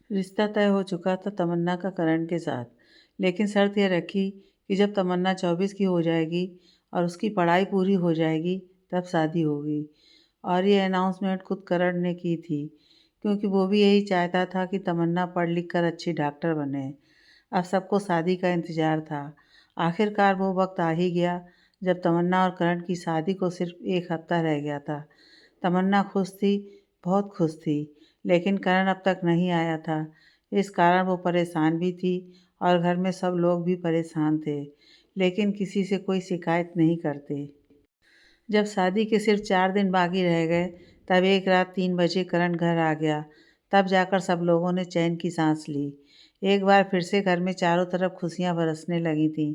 रिश्ता तय हो चुका था तमन्ना का करण के साथ, लेकिन शर्त यह रखी कि जब तमन्ना 24 की हो जाएगी और उसकी पढ़ाई पूरी हो जाएगी तब शादी होगी। और ये अनाउंसमेंट खुद करण ने की थी, क्योंकि वो भी यही चाहता था कि तमन्ना पढ़ लिख कर अच्छी डॉक्टर बने। अब सबको शादी का इंतज़ार था। आखिरकार वो वक्त आ ही गया जब तमन्ना और करण की शादी को सिर्फ एक हफ्ता रह गया था। तमन्ना खुश थी, बहुत खुश थी, लेकिन करण अब तक नहीं आया था। इस कारण वो परेशान भी थी और घर में सब लोग भी परेशान थे, लेकिन किसी से कोई शिकायत नहीं करते। जब शादी के सिर्फ 4 दिन बाकी रह गए, तब एक रात 3 बजे करण घर आ गया। तब जाकर सब लोगों ने चैन की सांस ली। एक बार फिर से घर में चारों तरफ खुशियां बरसने लगी थीं।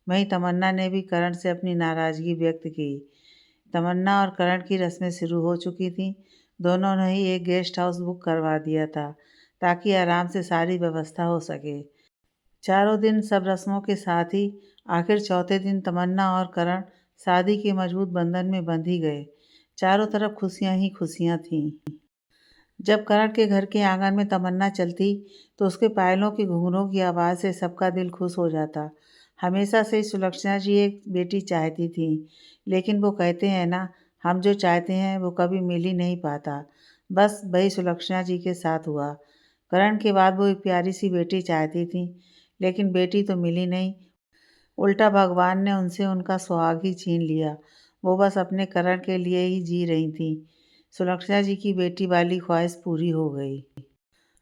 वहीं तमन्ना ने भी करण से अपनी नाराज़गी व्यक्त की। तमन्ना और करण की रस्में शुरू हो चुकी थीं। दोनों ने ही एक गेस्ट हाउस बुक करवा दिया था, ताकि आराम से सारी व्यवस्था हो सके। चारों दिन सब रस्मों के साथ ही आखिर चौथे दिन तमन्ना और करण शादी के मजबूत बंधन में बंध ही गए। चारों तरफ खुशियां ही खुशियां थीं। जब करण के घर के आंगन में तमन्ना चलती तो उसके पायलों की घुंघरूओं की आवाज़ से सबका दिल खुश हो जाता। हमेशा से ही सुलक्षणा जी एक बेटी चाहती थी, लेकिन वो कहते हैं ना, हम जो चाहते हैं वो कभी मिल ही नहीं पाता। बस वही सुलक्षणा जी के साथ हुआ। करण के बाद वो एक प्यारी सी बेटी चाहती थी, लेकिन बेटी तो मिली नहीं। उल्टा भगवान ने उनसे उनका सुहाग ही छीन लिया। वो बस अपने करण के लिए ही जी रही थीं। सुलक्षणा जी की बेटी वाली ख्वाहिश पूरी हो गई।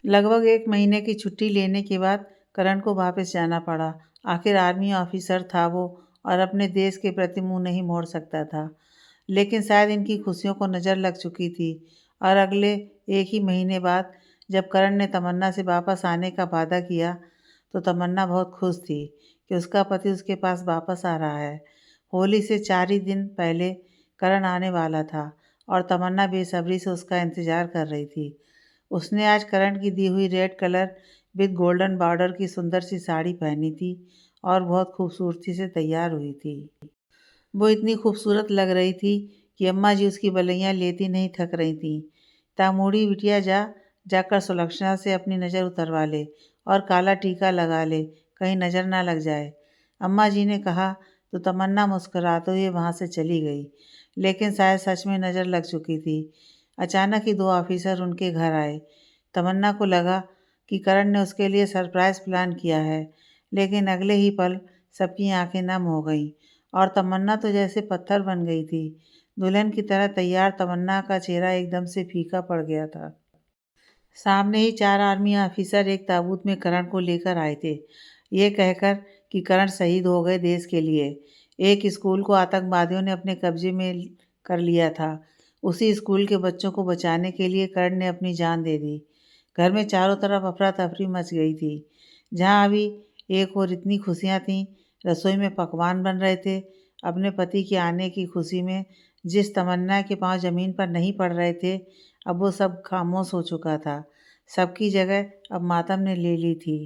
लगभग 1 महीने की छुट्टी लेने के बाद करण को वापस जाना पड़ा। आखिर आर्मी ऑफिसर था वो और अपने देश के प्रति मुँह नहीं मोड़ सकता था। लेकिन शायद इनकी खुशियों को नज़र लग चुकी थी और अगले 1 ही महीने बाद जब करण ने तमन्ना से वापस आने का वादा किया, तो तमन्ना बहुत खुश थी कि उसका पति उसके पास वापस आ रहा है। होली से 4 ही दिन पहले करण आने वाला था और तमन्ना बेसब्री से उसका इंतज़ार कर रही थी। उसने आज करण की दी हुई red colour with golden border की सुंदर सी साड़ी पहनी थी और बहुत खूबसूरती से तैयार हुई थी। वो इतनी खूबसूरत लग रही थी कि अम्मा जी उसकी बलैयाँ लेती नहीं थक रही थीं। तामूड़ी बिटिया जाकर सुलक्षणा से अपनी नज़र उतरवा ले और काला टीका लगा ले, कहीं नज़र ना लग जाए। अम्मा जी ने कहा तो तमन्ना मुस्कुराते हुए वहाँ से चली गई, लेकिन शायद सच में नज़र लग चुकी थी। अचानक ही 2 ऑफिसर उनके घर आए। तमन्ना को लगा कि करण ने उसके लिए सरप्राइज़ प्लान किया है, लेकिन अगले ही पल सबकी आंखें नम हो गईं और तमन्ना तो जैसे पत्थर बन गई थी। दुल्हन की तरह तैयार तमन्ना का चेहरा एकदम से फीका पड़ गया था। सामने ही 4 आर्मी ऑफिसर एक ताबूत में करण को लेकर आए थे, ये कहकर कि करण शहीद हो गए देश के लिए। एक स्कूल को आतंकवादियों ने अपने कब्जे में कर लिया था। उसी स्कूल के बच्चों को बचाने के लिए करण ने अपनी जान दे दी। घर में चारों तरफ अफरा-तफरी मच गई थी। जहाँ अभी एक ओर इतनी खुशियाँ थीं, रसोई में पकवान बन रहे थे, अपने पति के आने की खुशी में जिस तमन्ना के पाँव ज़मीन पर नहीं पड़ रहे थे, अब वो सब खामोश हो चुका था। सबकी जगह अब मातम ने ले ली थी।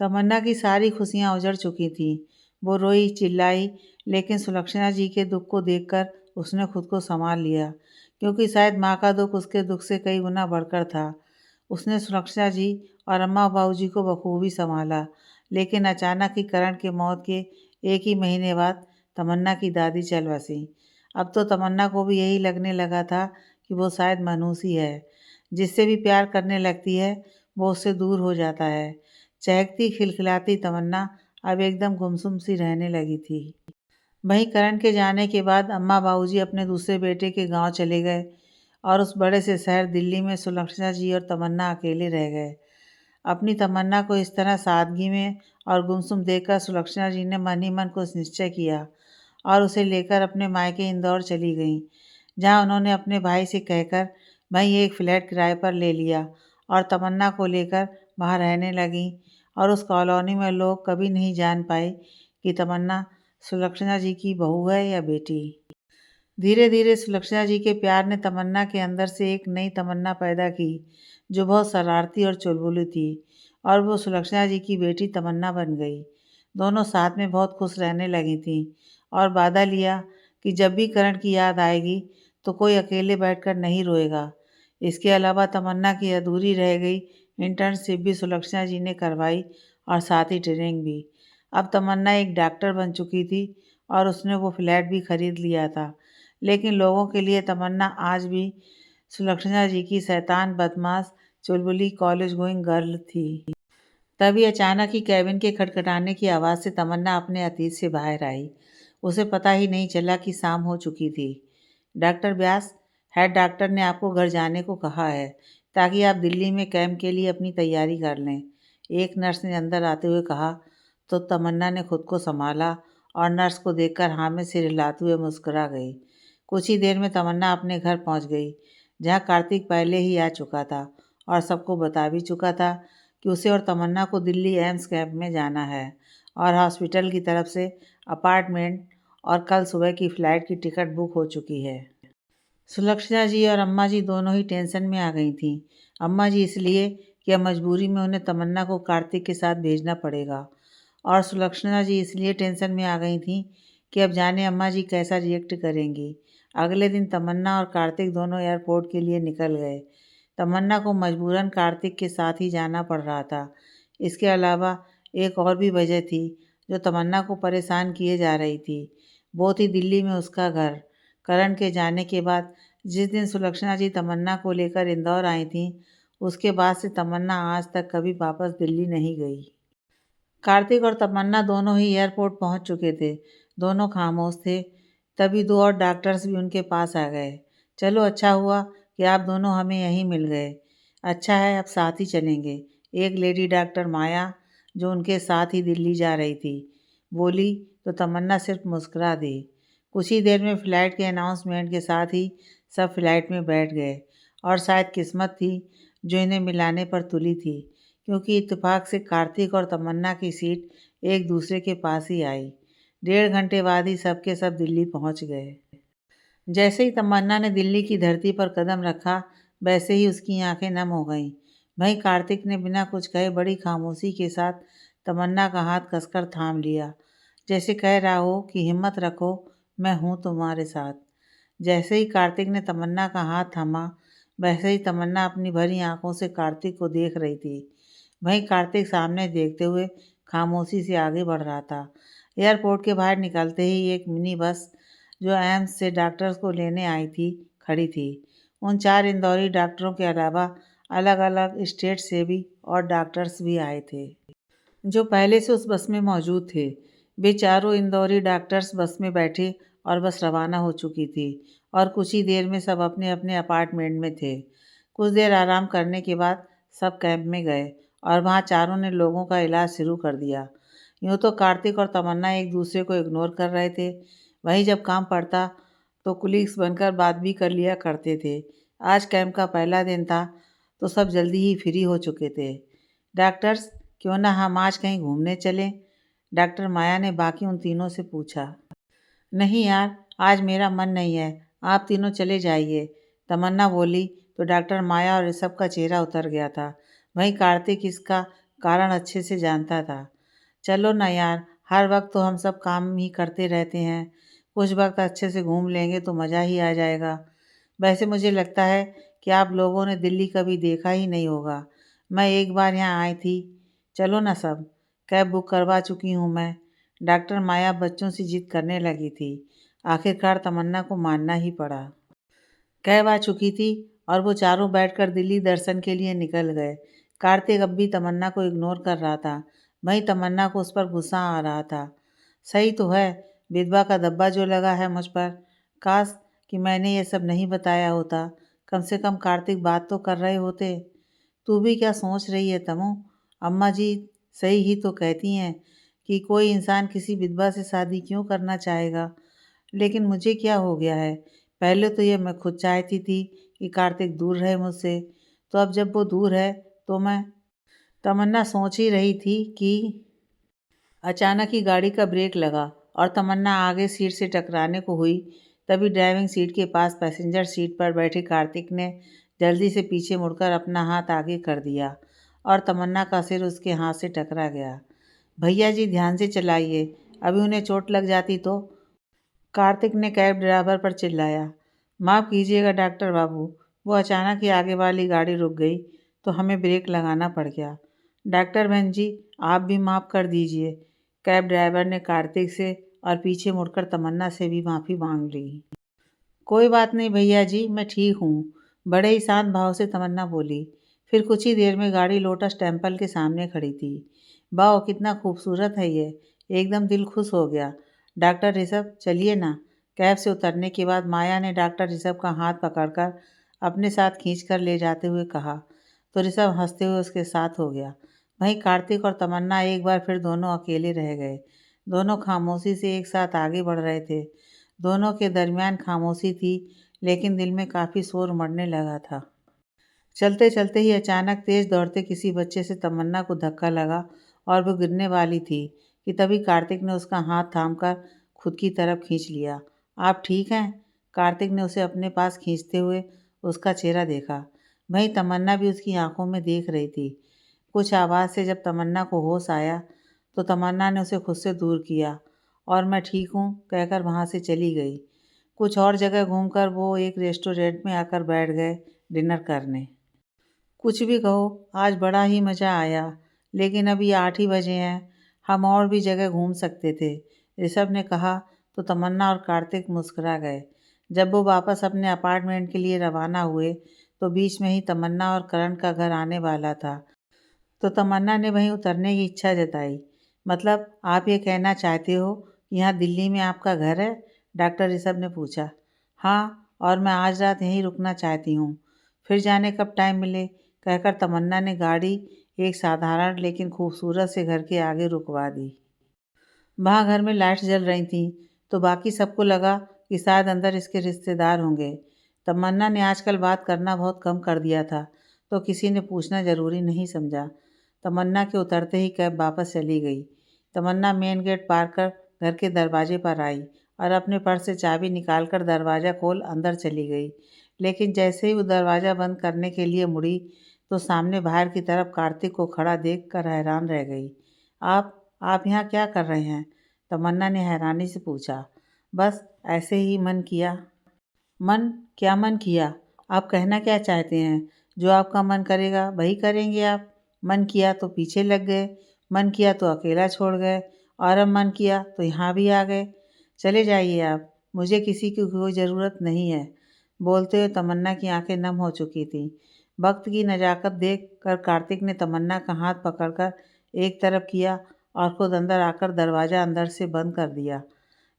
तमन्ना की सारी खुशियाँ उजड़ चुकी थीं। वो रोई, चिल्लाई, लेकिन सुलक्षणा जी के दुःख को देखकर उसने खुद को सँभाल लिया, क्योंकि शायद माँ का दुःख उसके दुःख से कई गुना बढ़कर था। उसने सुलक्षणा जी और अम्मा-बाबू जी को बखूबी सँभाला, लेकिन अचानक ही करण की मौत के 1 ही महीने बाद तमन्ना की दादी चल बसीं। अब तो तमन्ना को भी यही लगने लगा था कि वो शायद मनहूस ही है। जिससे भी प्यार करने लगती है, वो उससे दूर हो जाता है। चहकती खिलखिलाती तमन्ना अब एकदम गुमसुम सी रहने लगी थी। वहीं करण के जाने के बाद अम्मा बाबूजी अपने दूसरे बेटे के गांव चले गए और उस बड़े से शहर दिल्ली में सुलक्षणा जी और तमन्ना अकेले रह गए। अपनी तमन्ना को इस तरह सादगी में और गुमसुम देखकर सुलक्षणा जी ने मन ही मन कुछ निश्चय किया और उसे लेकर अपने मायके इंदौर चली गईं, जहां उन्होंने अपने भाई से कहकर वहीं एक फ्लैट किराए पर ले लिया और तमन्ना को लेकर वहां रहने लगीं। और उस कॉलोनी में लोग कभी नहीं जान पाए कि तमन्ना सुलक्षणा जी की बहू है या बेटी। धीरे धीरे सुलक्षणा जी के प्यार ने तमन्ना के अंदर से एक नई तमन्ना पैदा की, जो बहुत शरारती और चुलबुली थी, और वो सुलक्षणा जी की बेटी तमन्ना बन गई। दोनों साथ में बहुत खुश रहने लगी थीं और वादा लिया कि जब भी करण की याद आएगी तो कोई अकेले बैठकर नहीं रोएगा। इसके अलावा तमन्ना की अधूरी रह गई इंटर्नशिप भी सुलक्षणा जी ने करवाई और साथ ही ट्रेनिंग भी। अब तमन्ना एक डॉक्टर बन चुकी थी और उसने वो फ्लैट भी खरीद लिया था। लेकिन लोगों के लिए तमन्ना आज भी सुलक्षणा जी की शैतान बदमाश चुलबुली कॉलेज गोइंग गर्ल थी। तभी अचानक ही कैबिन के खटखटाने की आवाज़ से तमन्ना अपने अतीत से बाहर आई। उसे पता ही नहीं चला कि शाम हो चुकी थी। डॉक्टर व्यास, हेड डॉक्टर ने आपको घर जाने को कहा है ताकि आप दिल्ली में कैंप के लिए अपनी तैयारी कर लें, एक नर्स ने अंदर आते हुए कहा। तो तमन्ना ने खुद को संभाला और नर्स को देखकर हाँ में सिर हिलाते हुए मुस्कुरा गई। कुछ ही देर में तमन्ना अपने घर पहुंच गई, जहां कार्तिक पहले ही आ चुका था और सबको बता भी चुका था कि उसे और तमन्ना को दिल्ली एम्स कैंप में जाना है और हॉस्पिटल की तरफ से अपार्टमेंट और कल सुबह की फ़्लाइट की टिकट बुक हो चुकी है। सुलक्षणा जी और अम्मा जी दोनों ही टेंशन में आ गई थीं। अम्मा जी इसलिए कि अब मजबूरी में उन्हें तमन्ना को कार्तिक के साथ भेजना पड़ेगा, और सुलक्षणा जी इसलिए टेंशन में आ गई थीं कि अब जाने अम्मा जी कैसा रिएक्ट करेंगी। अगले दिन तमन्ना और कार्तिक दोनों एयरपोर्ट के लिए निकल गए। तमन्ना को मजबूरन कार्तिक के साथ ही जाना पड़ रहा था। इसके अलावा एक और भी वजह थी जो तमन्ना को परेशान किए जा रही थी। वो थी दिल्ली में उसका घर। करण के जाने के बाद जिस दिन सुलक्षणा जी तमन्ना को लेकर इंदौर आई थीं, उसके बाद से तमन्ना आज तक कभी वापस दिल्ली नहीं गई। कार्तिक और तमन्ना दोनों ही एयरपोर्ट पहुंच चुके थे। दोनों खामोश थे। तभी दो और डॉक्टर्स भी उनके पास आ गए। चलो, अच्छा हुआ कि आप दोनों हमें यहीं मिल गए। अच्छा है, अब साथ ही चलेंगे। एक लेडी डॉक्टर माया, जो उनके साथ ही दिल्ली जा रही थी, बोली। तो तमन्ना सिर्फ मुस्कुरा दी। कुछ ही देर में फ़्लाइट के अनाउंसमेंट के साथ ही सब फ्लाइट में बैठ गए, और शायद किस्मत थी जो इन्हें मिलाने पर तुली थी, क्योंकि इत्तेफाक से कार्तिक और तमन्ना की सीट एक दूसरे के पास ही आई। 1.5 घंटे बाद ही सब के सब दिल्ली पहुंच गए। जैसे ही तमन्ना ने दिल्ली की धरती पर कदम रखा, वैसे ही उसकी आंखें नम हो गईं। वहीं कार्तिक ने बिना कुछ कहे बड़ी खामोशी के साथ तमन्ना का हाथ कसकर थाम लिया, जैसे कह रहा हो कि हिम्मत रखो, मैं हूँ तुम्हारे साथ। जैसे ही कार्तिक ने तमन्ना का हाथ थामा, वैसे ही तमन्ना अपनी भरी आंखों से कार्तिक को देख रही थी। वहीं कार्तिक सामने देखते हुए खामोशी से आगे बढ़ रहा था। एयरपोर्ट के बाहर निकलते ही एक मिनी बस, जो एम्स से डॉक्टर्स को लेने आई थी, खड़ी थी। उन 4 इंदौरी डॉक्टरों के अलावा अलग अलग स्टेट से भी और डॉक्टर्स भी आए थे, जो पहले से उस बस में मौजूद थे। वे चारों इंदौरी डॉक्टर्स बस में बैठे और बस रवाना हो चुकी थी, और कुछ ही देर में सब अपने अपने अपार्टमेंट में थे। कुछ देर आराम करने के बाद सब कैंप में गए और वहाँ चारों ने लोगों का इलाज शुरू कर दिया। यूँ तो कार्तिक और तमन्ना एक दूसरे को इग्नोर कर रहे थे, वहीं जब काम पड़ता तो कुलीग्स बनकर बात भी कर लिया करते थे। आज कैंप का पहला दिन था, तो सब जल्दी ही फ्री हो चुके थे। डॉक्टर्स, क्यों ना हम आज कहीं घूमने चलें? डॉक्टर माया ने बाकी उन तीनों से पूछा। नहीं यार, आज मेरा मन नहीं है, आप तीनों चले जाइए, तमन्ना बोली। तो डॉक्टर माया और ऋषभ का चेहरा उतर गया था। वहीं कार्तिक इसका कारण अच्छे से जानता था। चलो ना यार, हर वक्त तो हम सब काम ही करते रहते हैं, कुछ वक्त अच्छे से घूम लेंगे तो मज़ा ही आ जाएगा। वैसे मुझे लगता है कि आप लोगों ने दिल्ली कभी देखा ही नहीं होगा। मैं एक बार यहाँ आई थी। चलो ना सब, कैब बुक करवा चुकी हूँ मैं। डॉक्टर माया बच्चों से जिद करने लगी थी। आखिरकार तमन्ना को मानना ही पड़ा। कैब आ चुकी थी और वो चारों बैठकर दिल्ली दर्शन के लिए निकल गए। कार्तिक अब भी तमन्ना को इग्नोर कर रहा था। वहीं तमन्ना को उस पर गुस्सा आ रहा था। सही तो है, विधवा का धब्बा जो लगा है मुझ पर। काश कि मैंने ये सब नहीं बताया होता, कम से कम कार्तिक बात तो कर रहे होते। तू भी क्या सोच रही है तमो? अम्मा जी सही ही तो कहती हैं कि कोई इंसान किसी विधवा से शादी क्यों करना चाहेगा। लेकिन मुझे क्या हो गया है? पहले तो ये मैं खुद चाहती थी कि कार्तिक दूर रहे मुझसे, तो अब जब वो दूर है तो मैं। तमन्ना सोच ही रही थी कि अचानक ही गाड़ी का ब्रेक लगा और तमन्ना आगे सीट से टकराने को हुई। तभी ड्राइविंग सीट के पास पैसेंजर सीट पर बैठे कार्तिक ने जल्दी से पीछे मुड़कर अपना हाथ आगे कर दिया और तमन्ना का सिर उसके हाथ से टकरा गया। भैया जी ध्यान से चलाइए, अभी उन्हें चोट लग जाती तो। कार्तिक ने कैब ड्राइवर पर चिल्लाया। माफ़ कीजिएगा डॉक्टर बाबू, वो अचानक ही आगे वाली गाड़ी रुक गई, तो हमें ब्रेक लगाना पड़ गया। डॉक्टर बहन जी, आप भी माफ़ कर दीजिए। कैब ड्राइवर ने कार्तिक से और पीछे मुड़कर तमन्ना से भी माफ़ी मांग ली। कोई बात नहीं भैया जी, मैं ठीक हूँ, बड़े ही शांत भाव से तमन्ना बोली। फिर कुछ ही देर में गाड़ी लोटस टेम्पल के सामने खड़ी थी। वाह, कितना खूबसूरत है ये, एकदम दिल खुश हो गया। डॉक्टर ऋषभ, चलिए ना। कैब से उतरने के बाद माया ने डॉक्टर ऋषभ का हाथ पकड़कर अपने साथ खींचकर ले जाते हुए कहा, तो ऋषभ हंसते हुए उसके साथ हो गया। वहीं कार्तिक और तमन्ना एक बार फिर दोनों अकेले रह गए। दोनों खामोशी से एक साथ आगे बढ़ रहे थे। दोनों के दरमियान खामोशी थी, लेकिन दिल में काफ़ी शोर मचने लगा था। चलते चलते ही अचानक तेज दौड़ते किसी बच्चे से तमन्ना को धक्का लगा और वो गिरने वाली थी कि तभी कार्तिक ने उसका हाथ थामकर खुद की तरफ खींच लिया। आप ठीक हैं? कार्तिक ने उसे अपने पास खींचते हुए उसका चेहरा देखा। वहीं तमन्ना भी उसकी आंखों में देख रही थी। कुछ आवाज़ से जब तमन्ना को होश आया तो तमन्ना ने उसे खुद से दूर किया और मैं ठीक हूँ कहकर वहाँ से चली गई। कुछ और जगह घूमकर वो एक रेस्टोरेंट में आकर बैठ गए डिनर करने। कुछ भी कहो, आज बड़ा ही मज़ा आया, लेकिन अभी 8 ही बजे हैं, हम और भी जगह घूम सकते थे, ऋषभ ने कहा। तो तमन्ना और कार्तिक मुस्कुरा गए। जब वो वापस अपने अपार्टमेंट के लिए रवाना हुए तो बीच में ही तमन्ना और करण का घर आने वाला था। तो तमन्ना ने वहीं उतरने की इच्छा जताई। मतलब आप ये कहना चाहते हो कि यहाँ दिल्ली में आपका घर है? डॉक्टर ऋषभ ने पूछा। हाँ, और मैं आज रात यहीं रुकना चाहती हूँ, फिर जाने कब टाइम मिले, कहकर तमन्ना ने गाड़ी एक साधारण लेकिन खूबसूरत से घर के आगे रुकवा दी। वहाँ घर में लाइट्स जल रही थीं, तो बाकी सबको लगा कि शायद अंदर इसके रिश्तेदार होंगे। तमन्ना ने आजकल बात करना बहुत कम कर दिया था, तो किसी ने पूछना ज़रूरी नहीं समझा। तमन्ना के उतरते ही कैब वापस चली गई। तमन्ना मेन गेट पार कर घर के दरवाजे पर आई और अपने पर्स से चाबी निकालकर दरवाज़ा खोल अंदर चली गई। लेकिन जैसे ही वो दरवाज़ा बंद करने के लिए मुड़ी, तो सामने बाहर की तरफ कार्तिक को खड़ा देखकर हैरान रह गई। आप आप यहाँ क्या कर रहे हैं? तमन्ना ने हैरानी से पूछा। बस ऐसे ही मन किया। मन? क्या मन किया? आप कहना क्या चाहते हैं? जो आपका मन करेगा वही करेंगे आप। मन किया तो पीछे लग गए, मन किया तो अकेला छोड़ गए, और अब मन किया तो यहाँ भी आ गए। चले जाइए आप, मुझे किसी की कोई ज़रूरत नहीं है। बोलते हुए तमन्ना की आंखें नम हो चुकी थीं। वक्त की नज़ाकत देख कर कार्तिक ने तमन्ना का हाथ पकड़कर एक तरफ किया और खुद अंदर आकर दरवाज़ा अंदर से बंद कर दिया।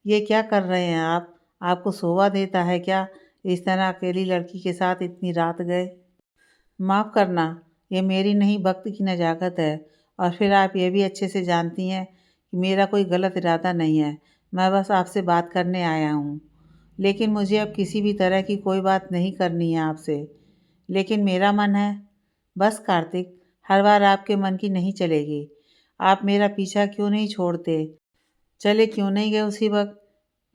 ये क्या कर रहे हैं आप? आपको शोभा देता है क्या इस तरह अकेली लड़की के साथ इतनी रात गए? माफ़ करना, ये मेरी नहीं वक्त की नज़ाकत है, और फिर आप ये भी अच्छे से जानती हैं कि मेरा कोई गलत इरादा नहीं है। मैं बस आपसे बात करने आया हूँ। लेकिन मुझे अब किसी भी तरह की कोई बात नहीं करनी है आपसे। लेकिन मेरा मन है। बस कार्तिक, हर बार आपके मन की नहीं चलेगी। आप मेरा पीछा क्यों नहीं छोड़ते? चले क्यों नहीं गए उसी वक्त?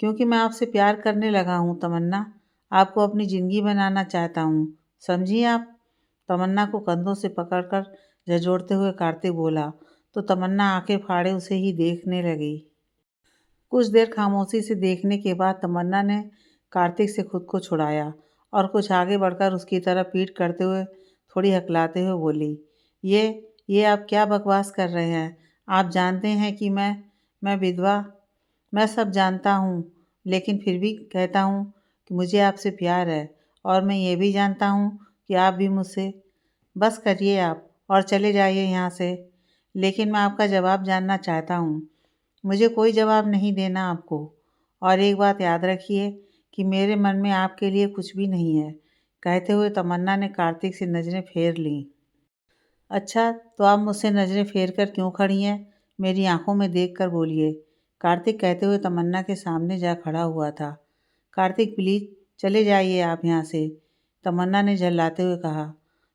क्योंकि मैं आपसे प्यार करने लगा हूँ तमन्ना। आपको अपनी ज़िंदगी बनाना चाहता हूँ, समझी आप? तमन्ना को कंधों से पकड़कर झंझोड़ते हुए कार्तिक बोला। तो तमन्ना आंखें फाड़े उसे ही देखने लगी। कुछ देर खामोशी से देखने के बाद तमन्ना ने कार्तिक से खुद को छुड़ाया और कुछ आगे बढ़कर उसकी तरफ पीठ करते हुए थोड़ी हकलाते हुए बोली, ये आप क्या बकवास कर रहे हैं? आप जानते हैं कि मैं विधवा। मैं सब जानता हूँ, लेकिन फिर भी कहता हूँ कि मुझे आपसे प्यार है, और मैं ये भी जानता हूँ कि आप भी मुझसे। बस करिए आप और चले जाइए यहाँ से। लेकिन मैं आपका जवाब जानना चाहता हूँ। मुझे कोई जवाब नहीं देना आपको। और एक बात याद रखिए कि मेरे मन में आपके लिए कुछ भी नहीं है। कहते हुए तमन्ना ने कार्तिक से नज़रें फेर लीं। अच्छा, तो आप मुझसे नज़रें फेर कर क्यों खड़ी हैं? मेरी आंखों में देखकर बोलिए। कार्तिक कहते हुए तमन्ना के सामने जा खड़ा हुआ था। कार्तिक प्लीज़ चले जाइए आप यहाँ से, तमन्ना ने झल्लाते हुए कहा।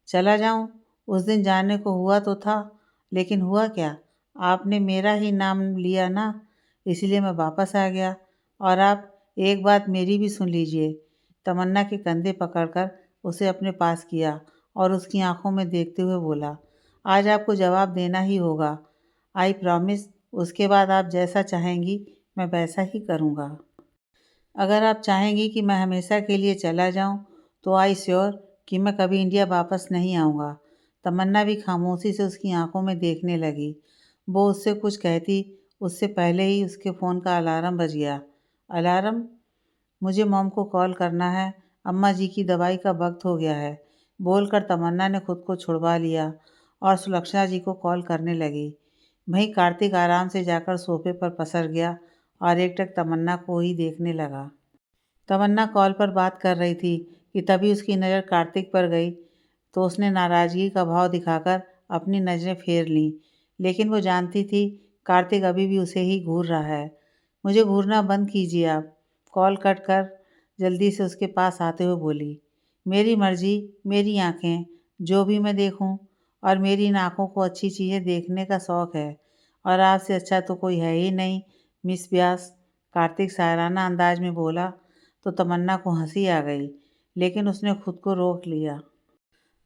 चला जाऊँ? उस दिन जाने को हुआ तो था, लेकिन हुआ क्या? आपने मेरा ही नाम लिया ना, इसलिए मैं वापस आ गया। और आप एक बात मेरी भी सुन लीजिए। तमन्ना के कंधे पकड़कर उसे अपने पास किया और उसकी आंखों में देखते हुए बोला, आज आपको जवाब देना ही होगा। आई प्रॉमिस, उसके बाद आप जैसा चाहेंगी मैं वैसा ही करूँगा। अगर आप चाहेंगी कि मैं हमेशा के लिए चला जाऊँ, तो आई श्योर कि मैं कभी इंडिया वापस नहीं आऊँगा। तमन्ना भी खामोशी से उसकी आंखों में देखने लगी। वो उससे कुछ कहती उससे पहले ही उसके फ़ोन का अलार्म बज गया। अलार्म? मुझे मॉम को कॉल करना है, अम्मा जी की दवाई का वक्त हो गया है, बोलकर तमन्ना ने खुद को छुड़वा लिया और सुलक्षणा जी को कॉल करने लगी। वहीं कार्तिक आराम से जाकर सोफे पर पसर गया और एकटक तमन्ना को ही देखने लगा। तमन्ना कॉल पर बात कर रही थी कि तभी उसकी नज़र कार्तिक पर गई, तो उसने नाराज़गी का भाव दिखाकर अपनी नज़रें फेर लीं, लेकिन वो जानती थी कार्तिक अभी भी उसे ही घूर रहा है। मुझे घूरना बंद कीजिए आप, कॉल कट कर जल्दी से उसके पास आते हुए बोली। मेरी मर्ज़ी, मेरी आँखें, जो भी मैं देखूँ, और मेरी इन आँखों को अच्छी चीज़ें देखने का शौक़ है, और आपसे अच्छा तो कोई है ही नहीं मिस व्यास। कार्तिक शायराना अंदाज में बोला तो तमन्ना को हंसी आ गई, लेकिन उसने खुद को रोक लिया।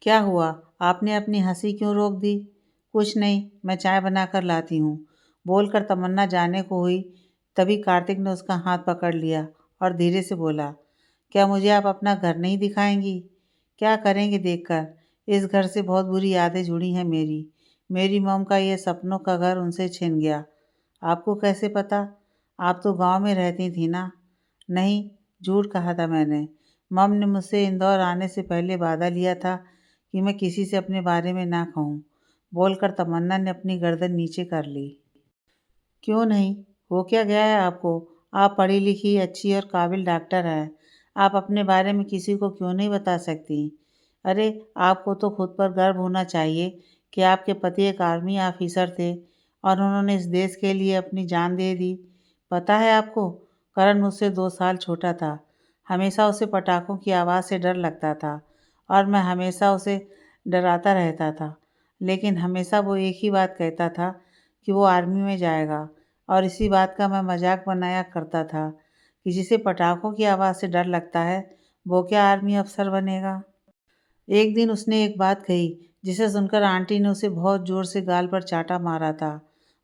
क्या हुआ? आपने अपनी हंसी क्यों रोक दी? कुछ नहीं, मैं चाय बनाकर लाती हूँ, बोलकर तमन्ना जाने को हुई, तभी कार्तिक ने उसका हाथ पकड़ लिया और धीरे से बोला, क्या मुझे आप अपना घर नहीं दिखाएंगी? क्या करेंगे देखकर? इस घर से बहुत बुरी यादें जुड़ी हैं मेरी मॉम का ये सपनों का घर उनसे छिन गया। आपको कैसे पता? आप तो गांव में रहती थी ना। नहीं, झूठ कहा था मैंने। मॉम ने मुझसे इंदौर आने से पहले वादा लिया था कि मैं किसी से अपने बारे में ना कहूँ, बोलकर तमन्ना ने अपनी गर्दन नीचे कर ली। क्यों नहीं? हो क्या गया है आपको? आप पढ़ी लिखी, अच्छी और काबिल डॉक्टर हैं। आप अपने बारे में किसी को क्यों नहीं बता सकती? अरे, आपको तो खुद पर गर्व होना चाहिए कि आपके पति एक आर्मी ऑफिसर थे और उन्होंने इस देश के लिए अपनी जान दे दी। पता है आपको, करण मुझसे 2 साल छोटा था। हमेशा उसे पटाखों की आवाज़ से डर लगता था और मैं हमेशा उसे डराता रहता था। लेकिन हमेशा वो एक ही बात कहता था कि वो आर्मी में जाएगा, और इसी बात का मैं मजाक बनाया करता था कि जिसे पटाखों की आवाज़ से डर लगता है, वो क्या आर्मी अफसर बनेगा। एक दिन उसने एक बात कही जिसे सुनकर आंटी ने उसे बहुत ज़ोर से गाल पर चाटा मारा था।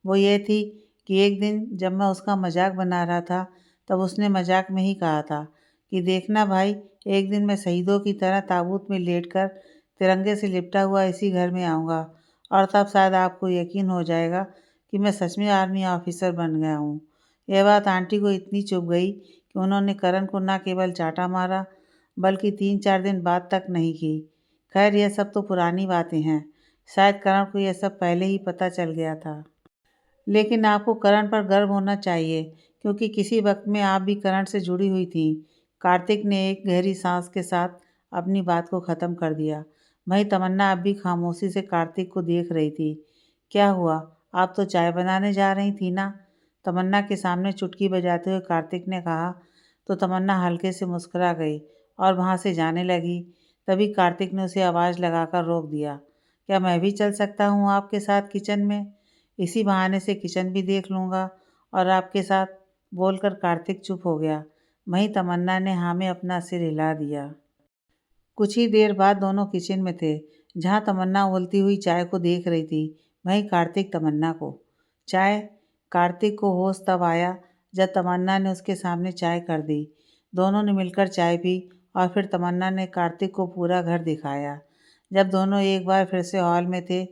वो ये थी कि एक दिन जब मैं उसका मजाक बना रहा था, तब उसने मजाक में ही कहा था कि देखना भाई, एक दिन मैं शहीदों की तरह ताबूत में लेटकर तिरंगे से लिपटा हुआ इसी घर में आऊँगा, और तब शायद आपको यकीन हो जाएगा कि मैं सच में आर्मी ऑफिसर बन गया हूँ। यह बात आंटी को इतनी चुभ गई कि उन्होंने करण को न केवल चाटा मारा, बल्कि 3-4 दिन बात तक नहीं की। खैर, यह सब तो पुरानी बातें हैं। शायद करण को यह सब पहले ही पता चल गया था। लेकिन आपको करण पर गर्व होना चाहिए, क्योंकि किसी वक्त में आप भी करण से जुड़ी हुई थी। कार्तिक ने एक गहरी सांस के साथ अपनी बात को ख़त्म कर दिया। वहीं तमन्ना अब भी खामोशी से कार्तिक को देख रही थी। क्या हुआ? आप तो चाय बनाने जा रही थी ना? तमन्ना के सामने चुटकी बजाते हुए कार्तिक ने कहा, तो तमन्ना हल्के से मुस्कुरा गई और वहाँ से जाने लगी। तभी कार्तिक ने उसे आवाज़ लगाकर रोक दिया। क्या मैं भी चल सकता हूँ आपके साथ किचन में? इसी बहाने से किचन भी देख लूँगा और आपके साथ, बोलकर कार्तिक चुप हो गया। वहीं तमन्ना ने हाँ में अपना सिर हिला दिया। कुछ ही देर बाद दोनों किचन में थे, जहाँ तमन्ना उबलती हुई चाय को देख रही थी, वहीं कार्तिक तमन्ना को। चाय? कार्तिक को होश तब आया जब तमन्ना ने उसके सामने चाय कर दी। दोनों ने मिलकर चाय पी और फिर तमन्ना ने कार्तिक को पूरा घर दिखाया। जब दोनों एक बार फिर से हॉल में थे,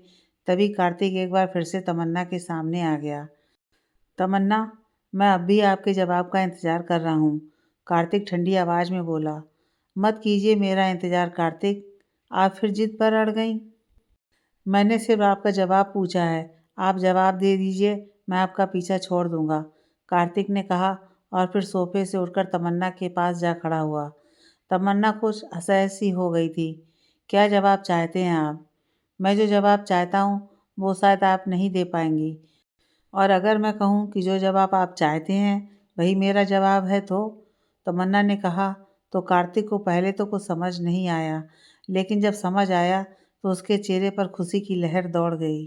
तभी कार्तिक एक बार फिर से तमन्ना के सामने आ गया। तमन्ना, मैं अब भी आपके जवाब का इंतज़ार कर रहा हूँ, कार्तिक ठंडी आवाज़ में बोला। मत कीजिए मेरा इंतज़ार कार्तिक, आप फिर जिद पर अड़ गईं। मैंने सिर्फ आपका जवाब पूछा है, आप जवाब दे दीजिए, मैं आपका पीछा छोड़ दूंगा, कार्तिक ने कहा और फिर सोफे से उठकर तमन्ना के पास जा खड़ा हुआ। तमन्ना कुछ असहज सी हो गई थी। क्या जवाब चाहते हैं आप? मैं जो जवाब चाहता हूँ वो शायद आप नहीं दे पाएंगी, और अगर मैं कहूँ कि जो जवाब आप चाहते हैं वही मेरा जवाब है तो, तमन्ना ने कहा। तो कार्तिक को पहले तो कुछ समझ नहीं आया, लेकिन जब समझ आया तो उसके चेहरे पर खुशी की लहर दौड़ गई।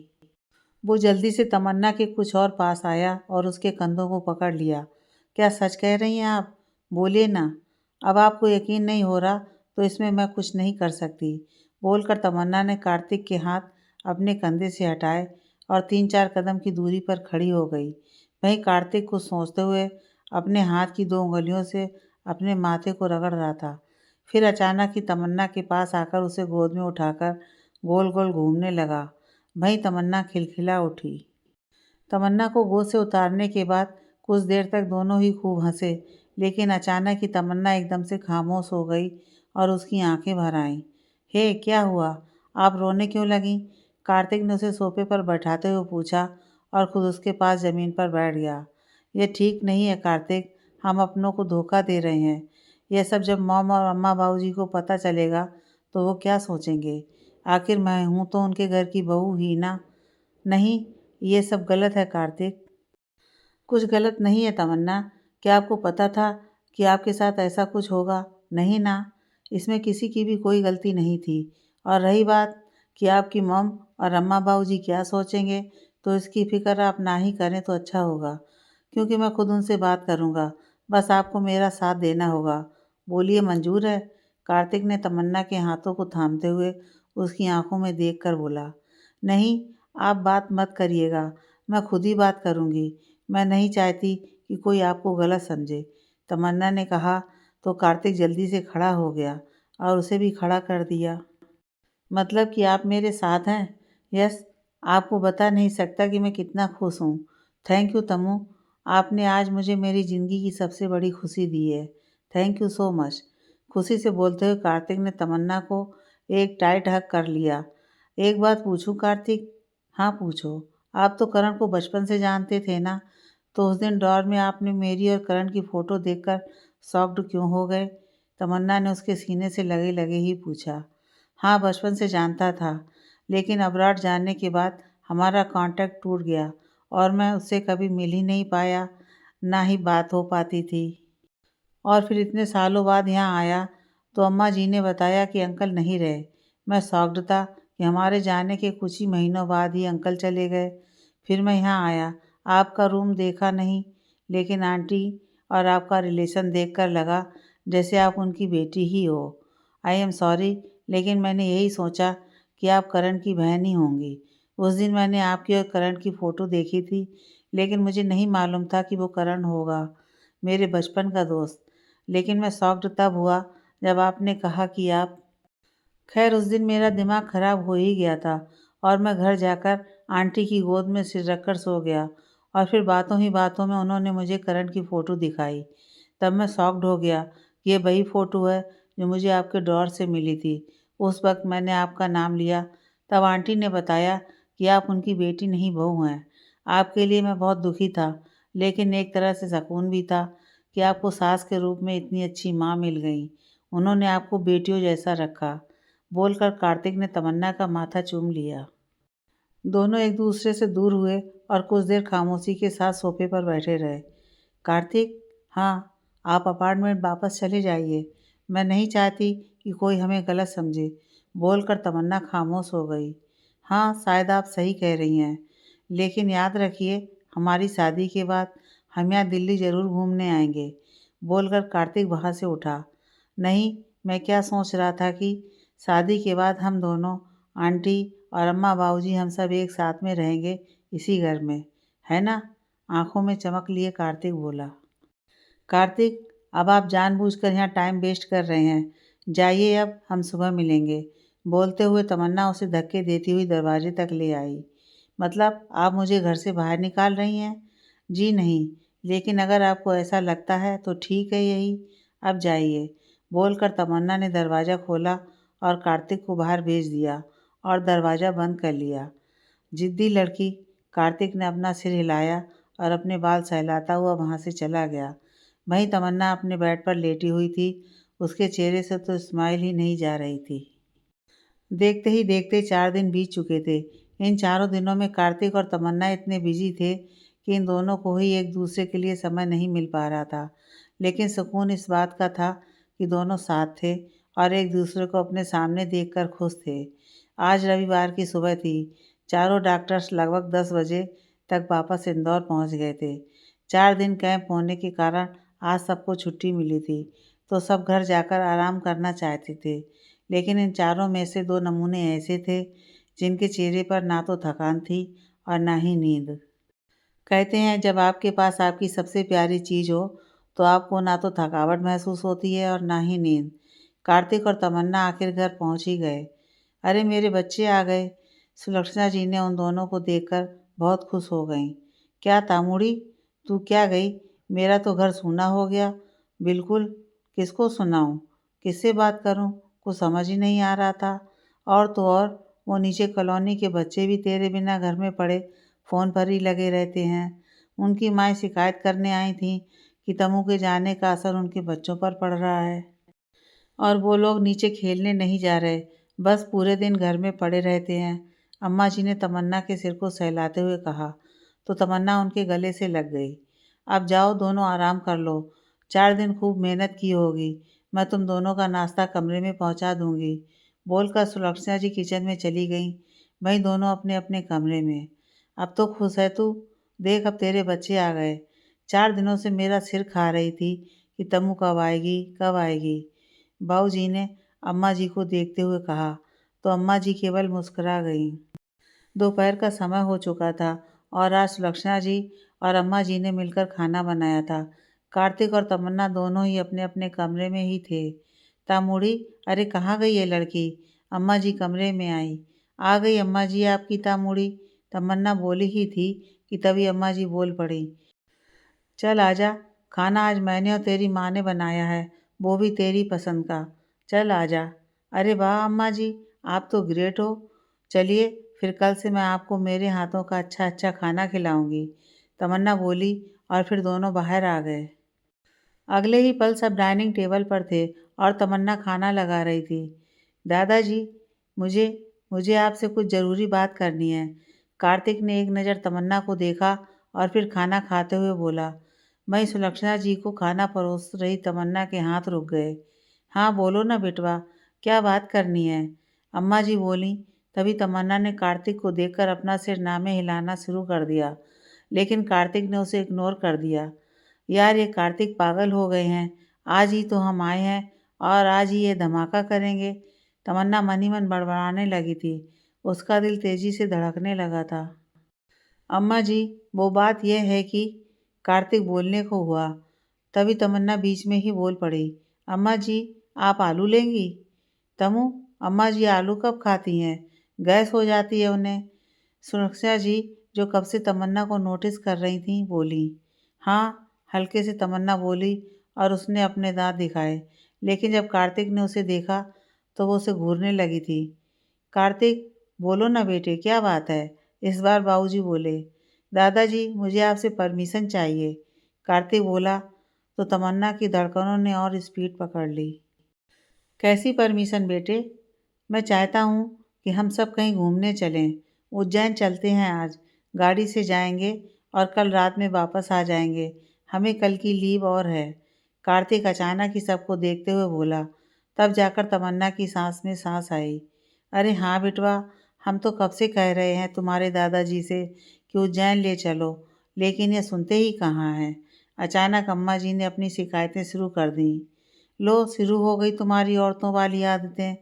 वो जल्दी से तमन्ना के कुछ और पास आया और उसके कंधों को पकड़ लिया। क्या सच कह रही हैं आप? बोलिए ना। अब आपको यकीन नहीं हो रहा तो इसमें मैं कुछ नहीं कर सकती, बोलकर तमन्ना ने कार्तिक के हाथ अपने कंधे से हटाए और 3-4 कदम की दूरी पर खड़ी हो गई। वहीं कार्तिक कुछ सोचते हुए अपने हाथ की 2 उंगलियों से अपने माथे को रगड़ रहा था। फिर अचानक ही तमन्ना के पास आकर उसे गोद में उठाकर गोल गोल घूमने लगा। वहीं तमन्ना खिलखिला उठी। तमन्ना को गोद से उतारने के बाद कुछ देर तक दोनों ही खूब हंसे, लेकिन अचानक ही तमन्ना एकदम से खामोश हो गई और उसकी आंखें भर आईं। हे, क्या हुआ? आप रोने क्यों लगीं? कार्तिक ने उसे सोफे पर बैठाते हुए पूछा और खुद उसके पास ज़मीन पर बैठ गया। ये ठीक नहीं है कार्तिक, हम अपनों को धोखा दे रहे हैं। यह सब जब मॉम और अम्मा बाबूजी को पता चलेगा तो वो क्या सोचेंगे? आखिर मैं हूँ तो उनके घर की बहू ही ना। नहीं, ये सब गलत है कार्तिक। कुछ गलत नहीं है तमन्ना। क्या आपको पता था कि आपके साथ ऐसा कुछ होगा? नहीं ना, इसमें किसी की भी कोई गलती नहीं थी। और रही बात कि आपकी मॉम और अम्मा बाबूजी क्या सोचेंगे, तो इसकी फ़िक्र आप ना ही करें तो अच्छा होगा, क्योंकि मैं खुद उनसे बात करूँगा। बस आपको मेरा साथ देना होगा। बोलिए, मंज़ूर है? कार्तिक ने तमन्ना के हाथों को थामते हुए उसकी आंखों में देखकर बोला। नहीं, आप बात मत करिएगा, मैं खुद ही बात करूँगी। मैं नहीं चाहती कि कोई आपको गलत समझे, तमन्ना ने कहा तो कार्तिक जल्दी से खड़ा हो गया और उसे भी खड़ा कर दिया। मतलब कि आप मेरे साथ हैं? यस, आपको बता नहीं सकता कि मैं कितना खुश हूँ। थैंक यू तमु, आपने आज मुझे मेरी ज़िंदगी की सबसे बड़ी खुशी दी है। Thank you so much. खुशी से बोलते हुए कार्तिक ने तमन्ना को एक टाइट हग कर लिया। एक बात पूछूं कार्तिक? हाँ पूछो। आप तो करण को बचपन से जानते थे ना, तो उस दिन ड्रॉअर में आपने मेरी और करण की फ़ोटो देखकर शॉक्ड क्यों हो गए? तमन्ना ने उसके सीने से लगे लगे ही पूछा। हाँ, बचपन से जानता था, लेकिन अब्रॉड जाने के बाद हमारा कॉन्टैक्ट टूट गया और मैं उससे कभी मिल ही नहीं पाया, ना ही बात हो पाती थी। और फिर इतने सालों बाद यहाँ आया तो अम्मा जी ने बताया कि अंकल नहीं रहे। मैं शॉक्ड था कि हमारे जाने के कुछ ही महीनों बाद ही अंकल चले गए। फिर मैं यहाँ आया, आपका रूम देखा नहीं, लेकिन आंटी और आपका रिलेशन देखकर लगा जैसे आप उनकी बेटी ही हो। आई एम सॉरी, लेकिन मैंने यही सोचा कि आप करण की बहन ही होंगी। उस दिन मैंने आपकी और करण की फ़ोटो देखी थी, लेकिन मुझे नहीं मालूम था कि वो करण होगा, मेरे बचपन का दोस्त। लेकिन मैं शॉक्ड तब हुआ जब आपने कहा कि आप। खैर, उस दिन मेरा दिमाग ख़राब हो ही गया था और मैं घर जाकर आंटी की गोद में सिर रखकर सो गया और फिर बातों ही बातों में उन्होंने मुझे करण की फ़ोटो दिखाई। तब मैं शॉक्ड हो गया कि ये वही फ़ोटो है जो मुझे आपके ड्रॉअर से मिली थी। उस वक्त मैंने आपका नाम लिया, तब आंटी ने बताया कि आप उनकी बेटी नहीं बहू हैं। आपके लिए मैं बहुत दुखी था, लेकिन एक तरह से सुकून भी था कि आपको सास के रूप में इतनी अच्छी माँ मिल गई। उन्होंने आपको बेटियों जैसा रखा। बोलकर कार्तिक ने तमन्ना का माथा चूम लिया। दोनों एक दूसरे से दूर हुए और कुछ देर खामोशी के साथ सोफे पर बैठे रहे। कार्तिक, हाँ, आप अपार्टमेंट वापस चले जाइए। मैं नहीं चाहती कि कोई हमें गलत समझे। बोलकर तमन्ना खामोश हो गई। हाँ, शायद आप सही कह रही हैं, लेकिन याद रखिए, हमारी शादी के बाद हम यहाँ दिल्ली ज़रूर घूमने आएंगे। बोलकर कार्तिक वहाँ से उठा। नहीं, मैं क्या सोच रहा था कि शादी के बाद हम दोनों, आंटी और अम्मा बाबूजी, हम सब एक साथ में रहेंगे इसी घर में, है ना? आंखों में चमक लिए कार्तिक बोला। कार्तिक, अब आप जानबूझकर यहाँ टाइम वेस्ट कर रहे हैं। जाइए, अब हम सुबह मिलेंगे। बोलते हुए तमन्ना उसे धक्के देती हुई दरवाजे तक ले आई। मतलब आप मुझे घर से बाहर निकाल रही हैं? जी नहीं, लेकिन अगर आपको ऐसा लगता है तो ठीक है यही। अब जाइए। बोलकर तमन्ना ने दरवाज़ा खोला और कार्तिक को बाहर भेज दिया और दरवाज़ा बंद कर लिया। जिद्दी लड़की, कार्तिक ने अपना सिर हिलाया और अपने बाल सहलाता हुआ वहाँ से चला गया। वहीं तमन्ना अपने बेड पर लेटी हुई थी। उसके चेहरे से तो स्माइल ही नहीं जा रही थी। देखते ही देखते 4 दिन बीत चुके थे। इन चारों दिनों में कार्तिक और तमन्ना इतने बिजी थे कि इन दोनों को ही एक दूसरे के लिए समय नहीं मिल पा रहा था। लेकिन सुकून इस बात का था कि दोनों साथ थे और एक दूसरे को अपने सामने देखकर खुश थे। आज रविवार की सुबह थी। चारों डॉक्टर्स लगभग 10 बजे तक वापस इंदौर पहुंच गए थे। 4 दिन कैंप होने के कारण आज सबको छुट्टी मिली थी, तो सब घर जाकर आराम करना चाहते थे। लेकिन इन चारों में से 2 नमूने ऐसे थे जिनके चेहरे पर ना तो थकान थी और ना ही नींद। कहते हैं, जब आपके पास आपकी सबसे प्यारी चीज़ हो तो आपको ना तो थकावट महसूस होती है और ना ही नींद। कार्तिक और तमन्ना आखिर घर पहुंच ही गए। अरे मेरे बच्चे आ गए। सुलक्षणा जी ने उन दोनों को देखकर बहुत खुश हो गईं। क्या तामुड़ी, तू क्या गई? मेरा तो घर सूना हो गया। बिल्कुल, किसको सुनाऊं, किससे बात करूं, कुछ समझ ही नहीं आ रहा था। और तो और वो नीचे कॉलोनी के बच्चे भी तेरे बिना घर में पड़े फ़ोन पर ही लगे रहते हैं। उनकी माएँ शिकायत करने आई थीं कि तमु के जाने का असर उनके बच्चों पर पड़ रहा है और वो लोग नीचे खेलने नहीं जा रहे, बस पूरे दिन घर में पड़े रहते हैं। अम्मा जी ने तमन्ना के सिर को सहलाते हुए कहा, तो तमन्ना उनके गले से लग गई। अब जाओ दोनों आराम कर लो, 4 दिन खूब मेहनत की होगी। मैं तुम दोनों का नाश्ता कमरे में पहुंचा दूंगी। बोलकर सुलक्षणा जी किचन में चली गईं, वहीं दोनों अपने अपने कमरे में। अब तो खुश है तू, देख अब तेरे बच्चे आ गए। 4 दिनों से मेरा सिर खा रही थी कि तमु कब आएगी कब आएगी। बाबूजी ने अम्मा जी को देखते हुए कहा, तो अम्मा जी केवल मुस्कुरा गईं। दोपहर का समय हो चुका था और आज सुलक्षणा जी और अम्मा जी ने मिलकर खाना बनाया था। कार्तिक और तमन्ना दोनों ही अपने अपने कमरे में ही थे। तामुड़ी, अरे कहाँ गई ये लड़की? अम्मा जी कमरे में आई। आ गई अम्मा जी आपकी तामुड़ी, तमन्ना बोली ही थी कि तभी अम्मा जी बोल पड़ी। चल आजा, खाना आज मैंने और तेरी माँ ने बनाया है, वो भी तेरी पसंद का। चल आजा। अरे वाह अम्मा जी, आप तो ग्रेट हो। चलिए फिर कल से मैं आपको मेरे हाथों का अच्छा अच्छा खाना खिलाऊंगी, तमन्ना बोली और फिर दोनों बाहर आ गए। अगले ही पल सब डाइनिंग टेबल पर थे और तमन्ना खाना लगा रही थी। दादाजी, मुझे मुझे आपसे कुछ ज़रूरी बात करनी है। कार्तिक ने एक नज़र तमन्ना को देखा और फिर खाना खाते हुए बोला। वहीं सुलक्षणा जी को खाना परोस रही तमन्ना के हाथ रुक गए। हाँ बोलो ना बेटवा, क्या बात करनी है? अम्मा जी बोली। तभी तमन्ना ने कार्तिक को देखकर अपना सिर नामे हिलाना शुरू कर दिया, लेकिन कार्तिक ने उसे इग्नोर कर दिया। यार ये कार्तिक पागल हो गए हैं, आज ही तो हम आए हैं और आज ही ये धमाका करेंगे। तमन्ना मन ही मन बड़बड़ाने लगी थी, उसका दिल तेजी से धड़कने लगा था। अम्मा जी, वो बात यह है कि कार्तिक बोलने को हुआ, तभी तमन्ना बीच में ही बोल पड़ी। अम्मा जी, आप आलू लेंगी? तमु, अम्मा जी आलू कब खाती हैं, गैस हो जाती है उन्हें। सुरक्षा जी, जो कब से तमन्ना को नोटिस कर रही थीं, बोली। हाँ, हल्के से तमन्ना बोली और उसने अपने दांत दिखाए, लेकिन जब कार्तिक ने उसे देखा तो वो उसे घूरने लगी थी। कार्तिक, बोलो ना बेटे, क्या बात है? इस बार बाबूजी बोले। दादाजी, मुझे आपसे परमिशन चाहिए, कार्तिक बोला, तो तमन्ना की धड़कनों ने और स्पीड पकड़ ली। कैसी परमिशन बेटे? मैं चाहता हूँ कि हम सब कहीं घूमने चलें। उज्जैन चलते हैं आज, गाड़ी से जाएंगे और कल रात में वापस आ जाएंगे। हमें कल की लीव और है। कार्तिक अचानक ही सबको देखते हुए बोला। तब जाकर तमन्ना की सांस में सांस आई। अरे हाँ बेटवा, हम तो कब से कह रहे हैं तुम्हारे दादाजी से कि उज्जैन ले चलो, लेकिन ये सुनते ही कहाँ हैं। अचानक अम्मा जी ने अपनी शिकायतें शुरू कर दी। लो शुरू हो गई तुम्हारी औरतों वाली आदतें,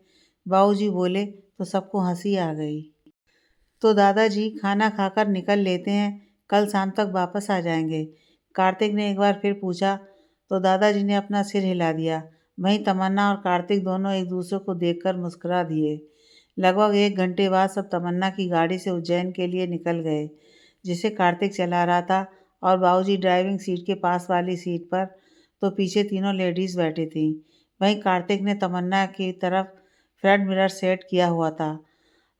बाबूजी बोले तो सबको हंसी आ गई। तो दादाजी खाना खाकर निकल लेते हैं, कल शाम तक वापस आ जाएंगे, कार्तिक ने एक बार फिर पूछा। तो दादाजी ने अपना सिर हिला दिया। वहीं तमन्ना और कार्तिक दोनों एक दूसरे को देखकर मुस्कुरा दिए। लगभग 1 घंटे बाद सब तमन्ना की गाड़ी से उज्जैन के लिए निकल गए, जिसे कार्तिक चला रहा था और बाबूजी ड्राइविंग सीट के पास वाली सीट पर, तो पीछे तीनों लेडीज़ बैठी थीं। वहीं कार्तिक ने तमन्ना की तरफ फ्रंट मिरर सेट किया हुआ था।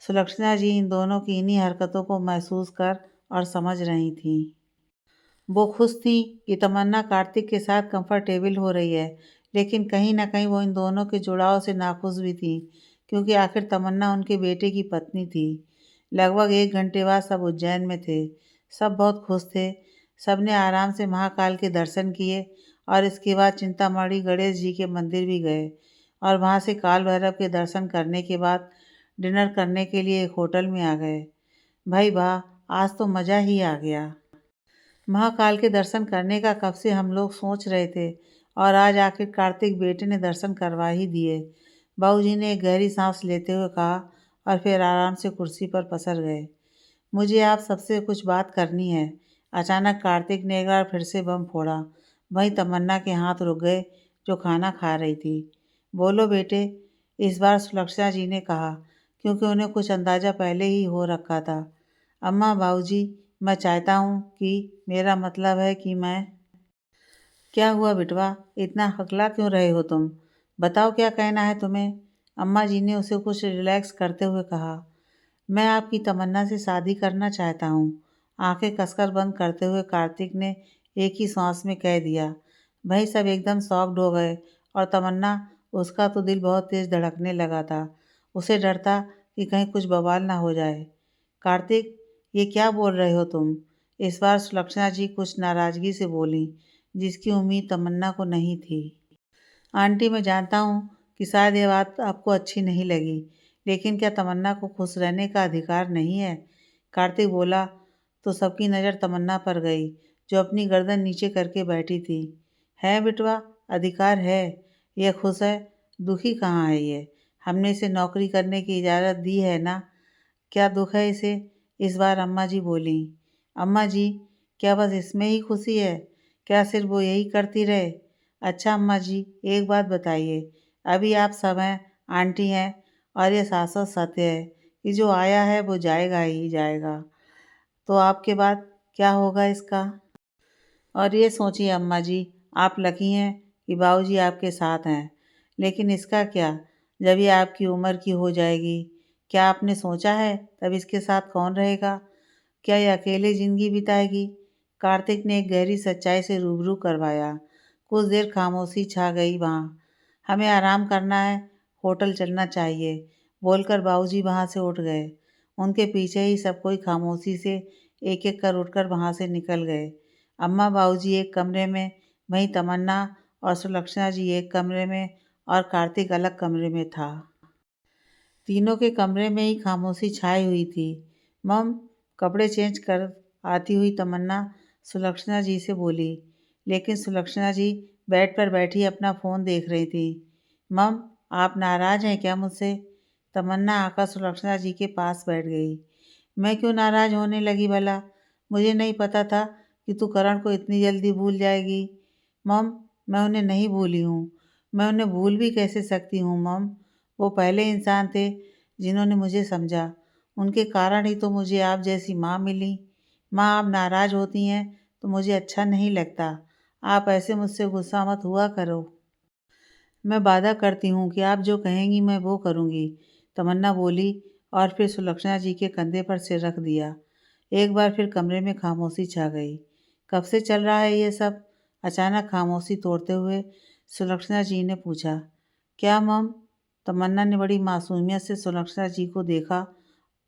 सुलक्षणा जी इन दोनों की इन्हीं हरकतों को महसूस कर और समझ रही थीं। वो खुश थी कि तमन्ना कार्तिक के साथ कंफर्टेबल हो रही है, लेकिन कहीं न कहीं वो इन दोनों के जुड़ाव से नाखुश भी थी, क्योंकि आखिर तमन्ना उनके बेटे की पत्नी थी। लगभग 1 घंटे बाद सब उज्जैन में थे। सब बहुत खुश थे। सब ने आराम से महाकाल के दर्शन किए और इसके बाद चिंतामणि गणेश जी के मंदिर भी गए और वहाँ से काल भैरव के दर्शन करने के बाद डिनर करने के लिए एक होटल में आ गए। भाई वाह! आज तो मज़ा ही आ गया। महाकाल के दर्शन करने का कब से हम लोग सोच रहे थे और आज आखिर कार्तिक बेटे ने दर्शन करवा ही दिए। बाबूजी ने एक गहरी सांस लेते हुए कहा और फिर आराम से कुर्सी पर पसर गए। मुझे आप सबसे कुछ बात करनी है। अचानक कार्तिक ने एक बार फिर से बम फोड़ा। वहीं तमन्ना के हाथ रुक गए, जो खाना खा रही थी। बोलो बेटे, इस बार सुलक्षणा जी ने कहा। क्योंकि उन्हें कुछ अंदाज़ा पहले ही हो रखा था। अम्मा बाबूजी, मैं चाहता हूँ कि मेरा मतलब है कि मैं। क्या हुआ बिटवा, इतना हकला क्यों रहे हो तुम? बताओ क्या कहना है तुम्हें? अम्मा जी ने उसे कुछ रिलैक्स करते हुए कहा। मैं आपकी तमन्ना से शादी करना चाहता हूँ। आंखें कसकर बंद करते हुए कार्तिक ने एक ही सांस में कह दिया। भाई सब एकदम शॉक्ड हो गए और तमन्ना, उसका तो दिल बहुत तेज धड़कने लगा था। उसे डर था कि कहीं कुछ बवाल ना हो जाए। कार्तिक, ये क्या बोल रहे हो तुम? इस बार सुलक्षणा जी कुछ नाराजगी से बोली, जिसकी उम्मीद तमन्ना को नहीं थी। आंटी, मैं जानता हूँ कि शायद ये बात आपको अच्छी नहीं लगी, लेकिन क्या तमन्ना को खुश रहने का अधिकार नहीं है? कार्तिक बोला तो सबकी नज़र तमन्ना पर गई, जो अपनी गर्दन नीचे करके बैठी थी। है बिटवा, अधिकार है। यह खुश है, दुखी कहाँ है ये? हमने इसे नौकरी करने की इजाज़त दी है ना। क्या दुख है इसे? इस बार अम्मा जी बोली। अम्मा जी, क्या बस इसमें ही खुशी है? क्या सिर्फ वो यही करती रहे? अच्छा अम्मा जी, एक बात बताइए। अभी आप सब हैं, आंटी हैं, और ये शाश्वत सत्य है कि जो आया है वो जाएगा ही जाएगा। तो आपके बाद क्या होगा इसका? और ये सोचिए अम्मा जी, आप लकी हैं कि बाबूजी आपके साथ हैं। लेकिन इसका क्या, जब ये आपकी उम्र की हो जाएगी? क्या आपने सोचा है तब इसके साथ कौन रहेगा? क्या ये अकेले ज़िंदगी बिताएगी? कार्तिक ने एक गहरी सच्चाई से रूबरू करवाया। कुछ देर खामोशी छा गई वहाँ। हमें आराम करना है, होटल चलना चाहिए, बोलकर बाबूजी वहाँ से उठ गए। उनके पीछे ही सब कोई खामोशी से एक-एक कर उठकर वहाँ से निकल गए। अम्मा बाबूजी एक कमरे में, वहीं तमन्ना और सुलक्षणा जी एक कमरे में और कार्तिक अलग कमरे में था। तीनों के कमरे में ही खामोशी छाई हुई थी। मम, कपड़े चेंज कर आती हुई तमन्ना सुलक्षणा जी से बोली, लेकिन सुलक्षणा जी बेड पर बैठी अपना फ़ोन देख रही थी। मम, आप नाराज़ हैं क्या मुझसे? तमन्ना आकर सुलक्षणा जी के पास बैठ गई। मैं क्यों नाराज़ होने लगी भला? मुझे नहीं पता था कि तू करण को इतनी जल्दी भूल जाएगी। मम, मैं उन्हें नहीं भूली हूँ। मैं उन्हें भूल भी कैसे सकती हूँ मम? वो पहले इंसान थे जिन्होंने मुझे समझा। उनके कारण ही तो मुझे आप जैसी माँ मिली। माँ, आप नाराज़ होती हैं तो मुझे अच्छा नहीं लगता। आप ऐसे मुझसे गुस्सा मत हुआ करो। मैं वादा करती हूँ कि आप जो कहेंगी मैं वो करूँगी, तमन्ना बोली और फिर सुलक्षणा जी के कंधे पर सिर रख दिया। एक बार फिर कमरे में खामोशी छा गई। कब से चल रहा है ये सब? अचानक खामोशी तोड़ते हुए सुलक्षणा जी ने पूछा। क्या मम? तमन्ना ने बड़ी मासूमियत से सुलक्षणा जी को देखा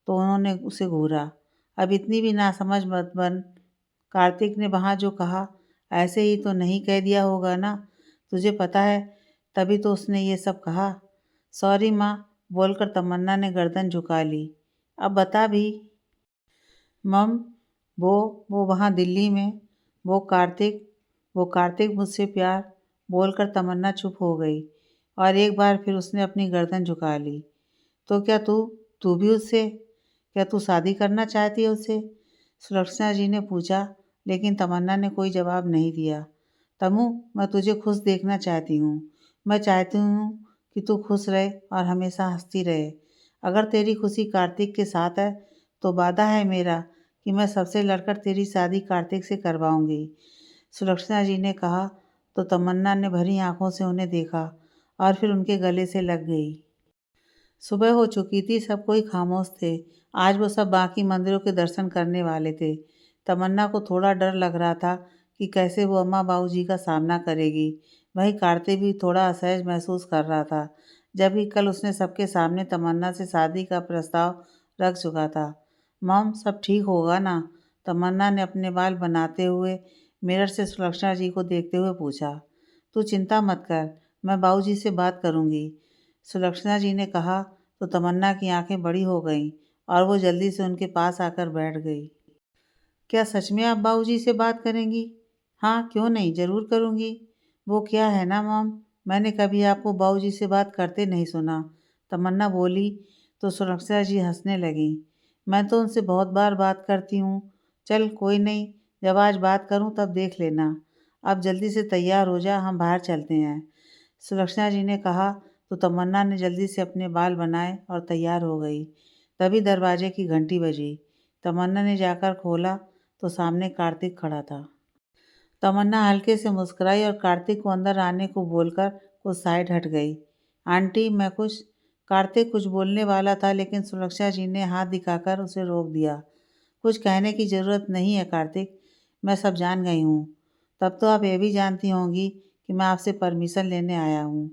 तो उन्होंने उसे घूरा। अब इतनी भी नासमझ मत बन। कार्तिक ने वहाँ जो कहा, ऐसे ही तो नहीं कह दिया होगा ना? तुझे पता है, तभी तो उसने ये सब कहा। सॉरी माँ, बोलकर तमन्ना ने गर्दन झुका ली। अब बता भी। मम, वो वो वहाँ दिल्ली में, वो कार्तिक वो कार्तिक मुझसे प्यार, बोलकर तमन्ना चुप हो गई और एक बार फिर उसने अपनी गर्दन झुका ली। तो क्या तू भी उससे, क्या तू शादी करना चाहती है उससे? सुलक्षणा जी ने पूछा, लेकिन तमन्ना ने कोई जवाब नहीं दिया। तमु, मैं तुझे खुश देखना चाहती हूँ। मैं चाहती हूँ कि तू खुश रहे और हमेशा हंसती रहे। अगर तेरी खुशी कार्तिक के साथ है तो वादा है मेरा कि मैं सबसे लड़कर तेरी शादी कार्तिक से करवाऊंगी। सुलक्षणा जी ने कहा तो तमन्ना ने भरी आंखों से उन्हें देखा और फिर उनके गले से लग गई। सुबह हो चुकी थी, सब कोई खामोश थे। आज वो सब बाकी मंदिरों के दर्शन करने वाले थे। तमन्ना को थोड़ा डर लग रहा था कि कैसे वो अम्मा बाबूजी का सामना करेगी। वहीं कार्तिक भी थोड़ा असहज महसूस कर रहा था, जबकि कल उसने सबके सामने तमन्ना से शादी का प्रस्ताव रख चुका था। मॉम, सब ठीक होगा ना? तमन्ना ने अपने बाल बनाते हुए मिरर से सुलक्षणा जी को देखते हुए पूछा। तू चिंता मत कर, मैं बाबूजी से बात करूँगी, सुलक्षणा जी ने कहा तो तमन्ना की आंखें बड़ी हो गईं और वो जल्दी से उनके पास आकर बैठ गई। क्या सच में आप बाबूजी से बात करेंगी? हाँ, क्यों नहीं, ज़रूर करूँगी। वो क्या है ना मॉम, मैंने कभी आपको बाबूजी से बात करते नहीं सुना, तमन्ना बोली तो सुलक्षणा जी हंसने लगीं। मैं तो उनसे बहुत बार बात करती हूँ। चल कोई नहीं, जब आज बात करूँ तब देख लेना। अब जल्दी से तैयार हो जा, हम बाहर चलते हैं, सुलक्षणा जी ने कहा तो तमन्ना ने जल्दी से अपने बाल बनाए और तैयार हो गई। तभी दरवाजे की घंटी बजी। तमन्ना ने जाकर खोला तो सामने कार्तिक खड़ा था। तमन्ना हल्के से मुस्कुराई और कार्तिक को अंदर आने को बोलकर कुछ साइड हट गई। आंटी मैं कुछ कार्तिक कुछ बोलने वाला था, लेकिन सुरक्षा जी ने हाथ दिखाकर उसे रोक दिया। कुछ कहने की ज़रूरत नहीं है कार्तिक, मैं सब जान गई हूँ। तब तो आप ये भी जानती होंगी कि मैं आपसे परमिशन लेने आया हूँ।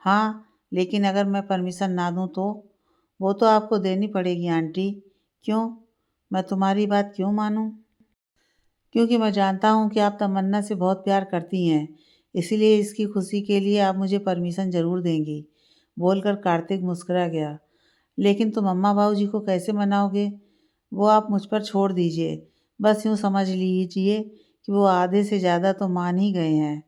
हाँ, लेकिन अगर मैं परमिशन ना दूँ तो? वो तो आपको देनी पड़ेगी आंटी। क्यों? मैं तुम्हारी बात क्यों मानूँ? क्योंकि मैं जानता हूँ कि आप तमन्ना से बहुत प्यार करती हैं, इसीलिए इसकी खुशी के लिए आप मुझे परमिशन ज़रूर देंगी। बोलकर कार्तिक मुस्कुरा गया। लेकिन तुम अम्मा बाबू जी को कैसे मनाओगे? वो आप मुझ पर छोड़ दीजिए। बस यूँ समझ लीजिए कि वो आधे से ज़्यादा तो मान ही गए हैं।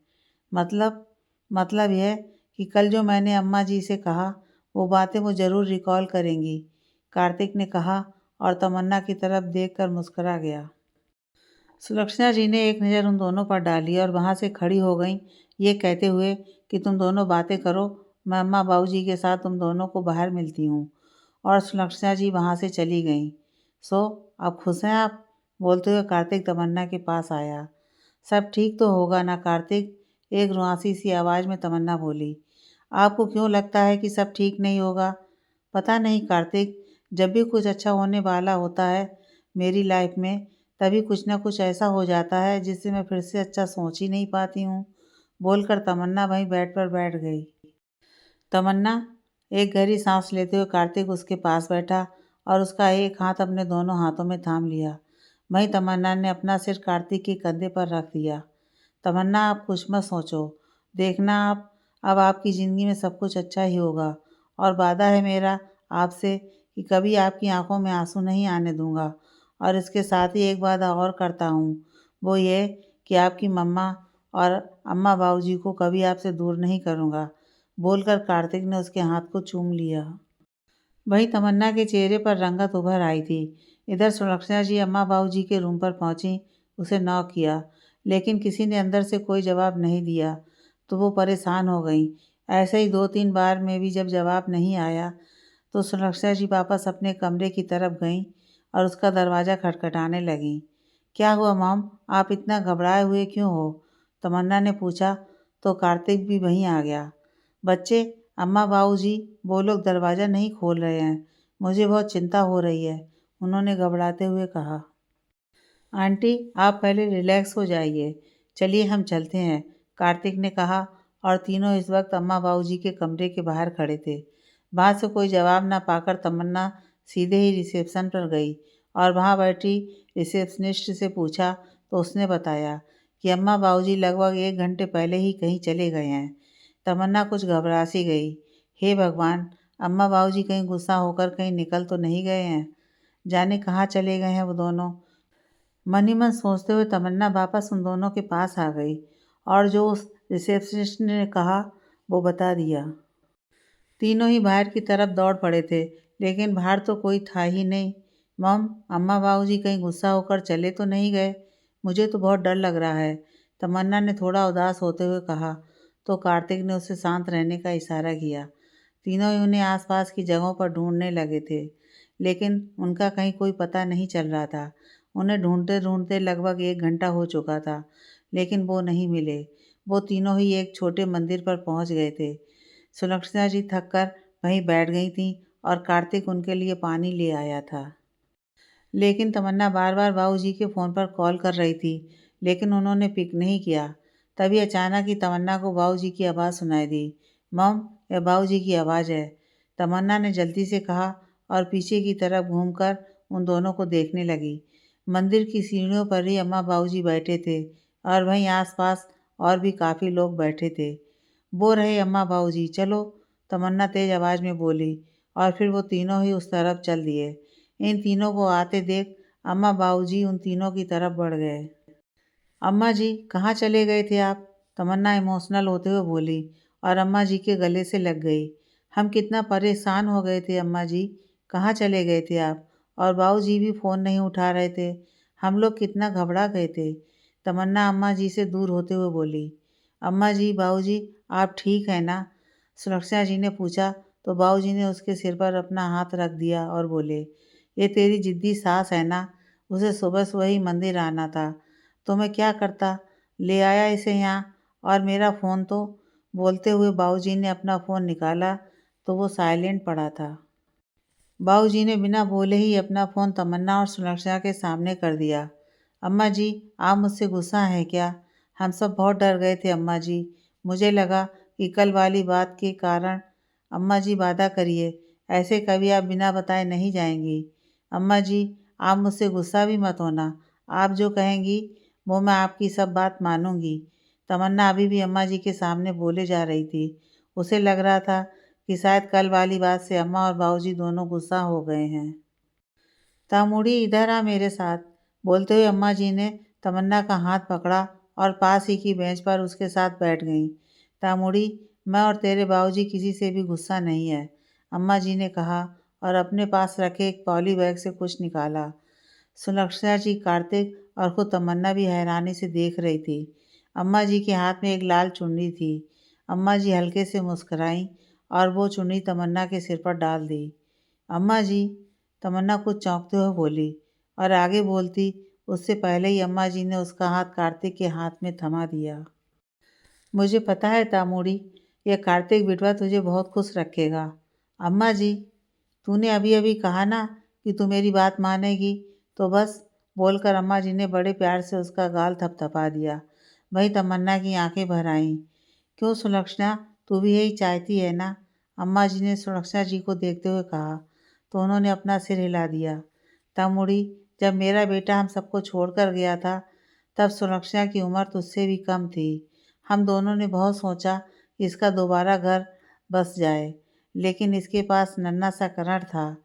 मतलब मतलब यह कि कल जो मैंने अम्मा जी से कहा, वो बातें वो ज़रूर रिकॉल करेंगी, कार्तिक ने कहा और तमन्ना की तरफ देखकर मुस्कुरा गया। सुलक्षणा जी ने एक नज़र उन दोनों पर डाली और वहाँ से खड़ी हो गईं, ये कहते हुए कि तुम दोनों बातें करो, मैं अम्मा बाबू जी के साथ तुम दोनों को बाहर मिलती हूँ। और सुलक्षणा जी वहाँ से चली गईं। सो अब खुश हैं आप? बोलते हुए कार्तिक तमन्ना के पास आया। सब ठीक तो होगा ना कार्तिक? एक रुआसी सी आवाज़ में तमन्ना बोली। आपको क्यों लगता है कि सब ठीक नहीं होगा? पता नहीं कार्तिक, जब भी कुछ अच्छा होने वाला होता है मेरी लाइफ में, तभी कुछ ना कुछ ऐसा हो जाता है जिससे मैं फिर से अच्छा सोच ही नहीं पाती हूँ। बोलकर तमन्ना वहीं बेड पर बैठ गई। तमन्ना, एक गहरी सांस लेते हुए कार्तिक उसके पास बैठा और उसका एक हाथ अपने दोनों हाथों में थाम लिया। वहीं तमन्ना ने अपना सिर कार्तिक के कंधे पर रख दिया। तमन्ना, आप कुछ मत सोचो, देखना आप, अब आपकी ज़िंदगी में सब कुछ अच्छा ही होगा और वादा है मेरा आपसे कि कभी आपकी आंखों में आंसू नहीं आने दूंगा। और इसके साथ ही एक वादा और करता हूँ, वो ये कि आपकी मम्मा और अम्मा बाबूजी को कभी आपसे दूर नहीं करूँगा। बोलकर कार्तिक ने उसके हाथ को चूम लिया। वहीं तमन्ना के चेहरे पर रंगत उभर आई थी। इधर सुलक्षणा जी अम्मा बाबूजी के रूम पर पहुंची, उसे नॉक किया, लेकिन किसी ने अंदर से कोई जवाब नहीं दिया तो वो परेशान हो गई। ऐसे ही 2-3 बार में भी जब जवाब नहीं आया तो सुलक्षणा जी वापस अपने कमरे की तरफ गईं और उसका दरवाज़ा खटखटाने लगीं। क्या हुआ मॉम, आप इतना घबराए हुए क्यों हो? तमन्ना ने पूछा तो कार्तिक भी वहीं आ गया। बच्चे, अम्मा बाबूजी, वो लोग दरवाज़ा नहीं खोल रहे हैं, मुझे बहुत चिंता हो रही है, उन्होंने घबराते हुए कहा। आंटी, आप पहले रिलैक्स हो जाइए, चलिए हम चलते हैं, कार्तिक ने कहा और तीनों इस वक्त अम्मा बाबूजी के कमरे के बाहर खड़े थे। बाहर से कोई जवाब ना पाकर तमन्ना सीधे ही रिसेप्शन पर गई और वहाँ बैठी रिसेप्शनिस्ट से पूछा तो उसने बताया कि अम्मा बाबूजी लगभग 1 घंटे पहले ही कहीं चले गए हैं। तमन्ना कुछ घबरा सी गई। हे भगवान, अम्मा बाबूजी कहीं गुस्सा होकर कहीं निकल तो नहीं गए हैं? जाने कहाँ चले गए हैं वो दोनों? मन ही मन सोचते हुए तमन्ना वापस उन दोनों के पास आ गई और जो उस रिसेप्शनिस्ट ने कहा वो बता दिया। तीनों ही बाहर की तरफ दौड़ पड़े थे, लेकिन बाहर तो कोई था ही नहीं। मॉम, अम्मा बाबूजी कहीं गुस्सा होकर चले तो नहीं गए? मुझे तो बहुत डर लग रहा है, तमन्ना ने थोड़ा उदास होते हुए कहा तो कार्तिक ने उसे शांत रहने का इशारा किया। तीनों ही उन्हें आसपास की जगहों पर ढूंढने लगे थे, लेकिन उनका कहीं कोई पता नहीं चल रहा था। उन्हें ढूंढते ढूंढते लगभग 1 घंटा हो चुका था, लेकिन वो नहीं मिले। वो तीनों ही एक छोटे मंदिर पर पहुंच गए थे। सुलक्षणा जी थककर वहीं बैठ गई थीं और कार्तिक उनके लिए पानी ले आया था। लेकिन तमन्ना बार बार बाबूजी के फ़ोन पर कॉल कर रही थी, लेकिन उन्होंने पिक नहीं किया। तभी अचानक ही तमन्ना को बाबूजी की आवाज़ सुनाई दी। मॉम, यह बाबूजी की आवाज़ है, तमन्ना ने जल्दी से कहा और पीछे की तरफ घूमकर उन दोनों को देखने लगी। मंदिर की सीढ़ियों पर ही अम्मा बाबूजी बैठे थे और वहीं आसपास और भी काफ़ी लोग बैठे थे। वो रहे अम्मा बाबूजी, चलो, तमन्ना तेज़ आवाज़ में बोली और फिर वो तीनों ही उस तरफ चल दिए। इन तीनों को आते देख अम्मा बाबूजी उन तीनों की तरफ बढ़ गए। अम्मा जी, कहाँ चले गए थे आप? तमन्ना इमोशनल होते हुए बोली और अम्मा जी के गले से लग गई। हम कितना परेशान हो गए थे अम्मा जी, कहाँ चले गए थे आप? और बाबूजी भी फ़ोन नहीं उठा रहे थे, हम लोग कितना घबरा गए थे। तमन्ना अम्मा जी से दूर होते हुए बोली। अम्मा जी, बाबूजी, आप ठीक हैं ना? सुलक्षणा जी ने पूछा तो बाबूजी ने उसके सिर पर अपना हाथ रख दिया और बोले, ये तेरी जिद्दी सास है ना, उसे सुबह सुबह ही मंदिर आना था तो मैं क्या करता, ले आया इसे यहाँ। और मेरा फ़ोन तो। बोलते हुए बाबूजी ने अपना फ़ोन निकाला तो वो साइलेंट पड़ा था। बाबूजी ने बिना बोले ही अपना फ़ोन तमन्ना और सुलक्षणा के सामने कर दिया। अम्मा जी, आप मुझसे गुस्सा हैं क्या? हम सब बहुत डर गए थे अम्मा जी। मुझे लगा कि कल वाली बात के कारण। अम्मा जी वादा करिए, ऐसे कभी आप बिना बताए नहीं जाएंगी। अम्मा जी, आप मुझसे गुस्सा भी मत होना। आप जो कहेंगी वो मैं आपकी सब बात मानूंगी। तमन्ना अभी भी अम्मा जी के सामने बोले जा रही थी। उसे लग रहा था कि शायद कल वाली बात से अम्मा और बाबूजी दोनों गुस्सा हो गए हैं। तामुड़ी, इधर आ मेरे साथ। बोलते हुए अम्मा जी ने तमन्ना का हाथ पकड़ा और पास ही की बेंच पर उसके साथ बैठ गईं। तामुड़ी, मैं और तेरे बाबूजी किसी से भी गुस्सा नहीं है, अम्मा जी ने कहा और अपने पास रखे एक पॉली बैग से कुछ निकाला। सुलक्षणा जी, कार्तिक और खुद तमन्ना भी हैरानी से देख रही थी। अम्मा जी के हाथ में एक लाल चुन्नी थी। अम्मा जी हल्के से मुस्कुराईं और वो चुन्नी तमन्ना के सिर पर डाल दी। अम्मा जी, तमन्ना कुछ चौंकते हुए बोली और आगे बोलती उससे पहले ही अम्मा जी ने उसका हाथ कार्तिक के हाथ में थमा दिया। मुझे पता है तामुड़ी, यह कार्तिक बिटवा तुझे बहुत खुश रखेगा। अम्मा जी, तूने अभी अभी कहा ना कि तू मेरी बात मानेगी, तो बस, बोलकर अम्मा जी ने बड़े प्यार से उसका गाल थपथपा दिया। वही तमन्ना की आंखें भर आईं। क्यों सुलक्षणा, तू भी यही चाहती है ना? अम्मा जी ने सुलक्षणा जी को देखते हुए कहा तो उन्होंने अपना सिर हिला दिया। तामुड़ी, जब मेरा बेटा हम सबको छोड़कर गया था तब सुलक्षणा की उम्र तुझसे भी कम थी। हम दोनों ने बहुत सोचा कि इसका दोबारा घर बस जाए, लेकिन इसके पास नन्हा सा करण था।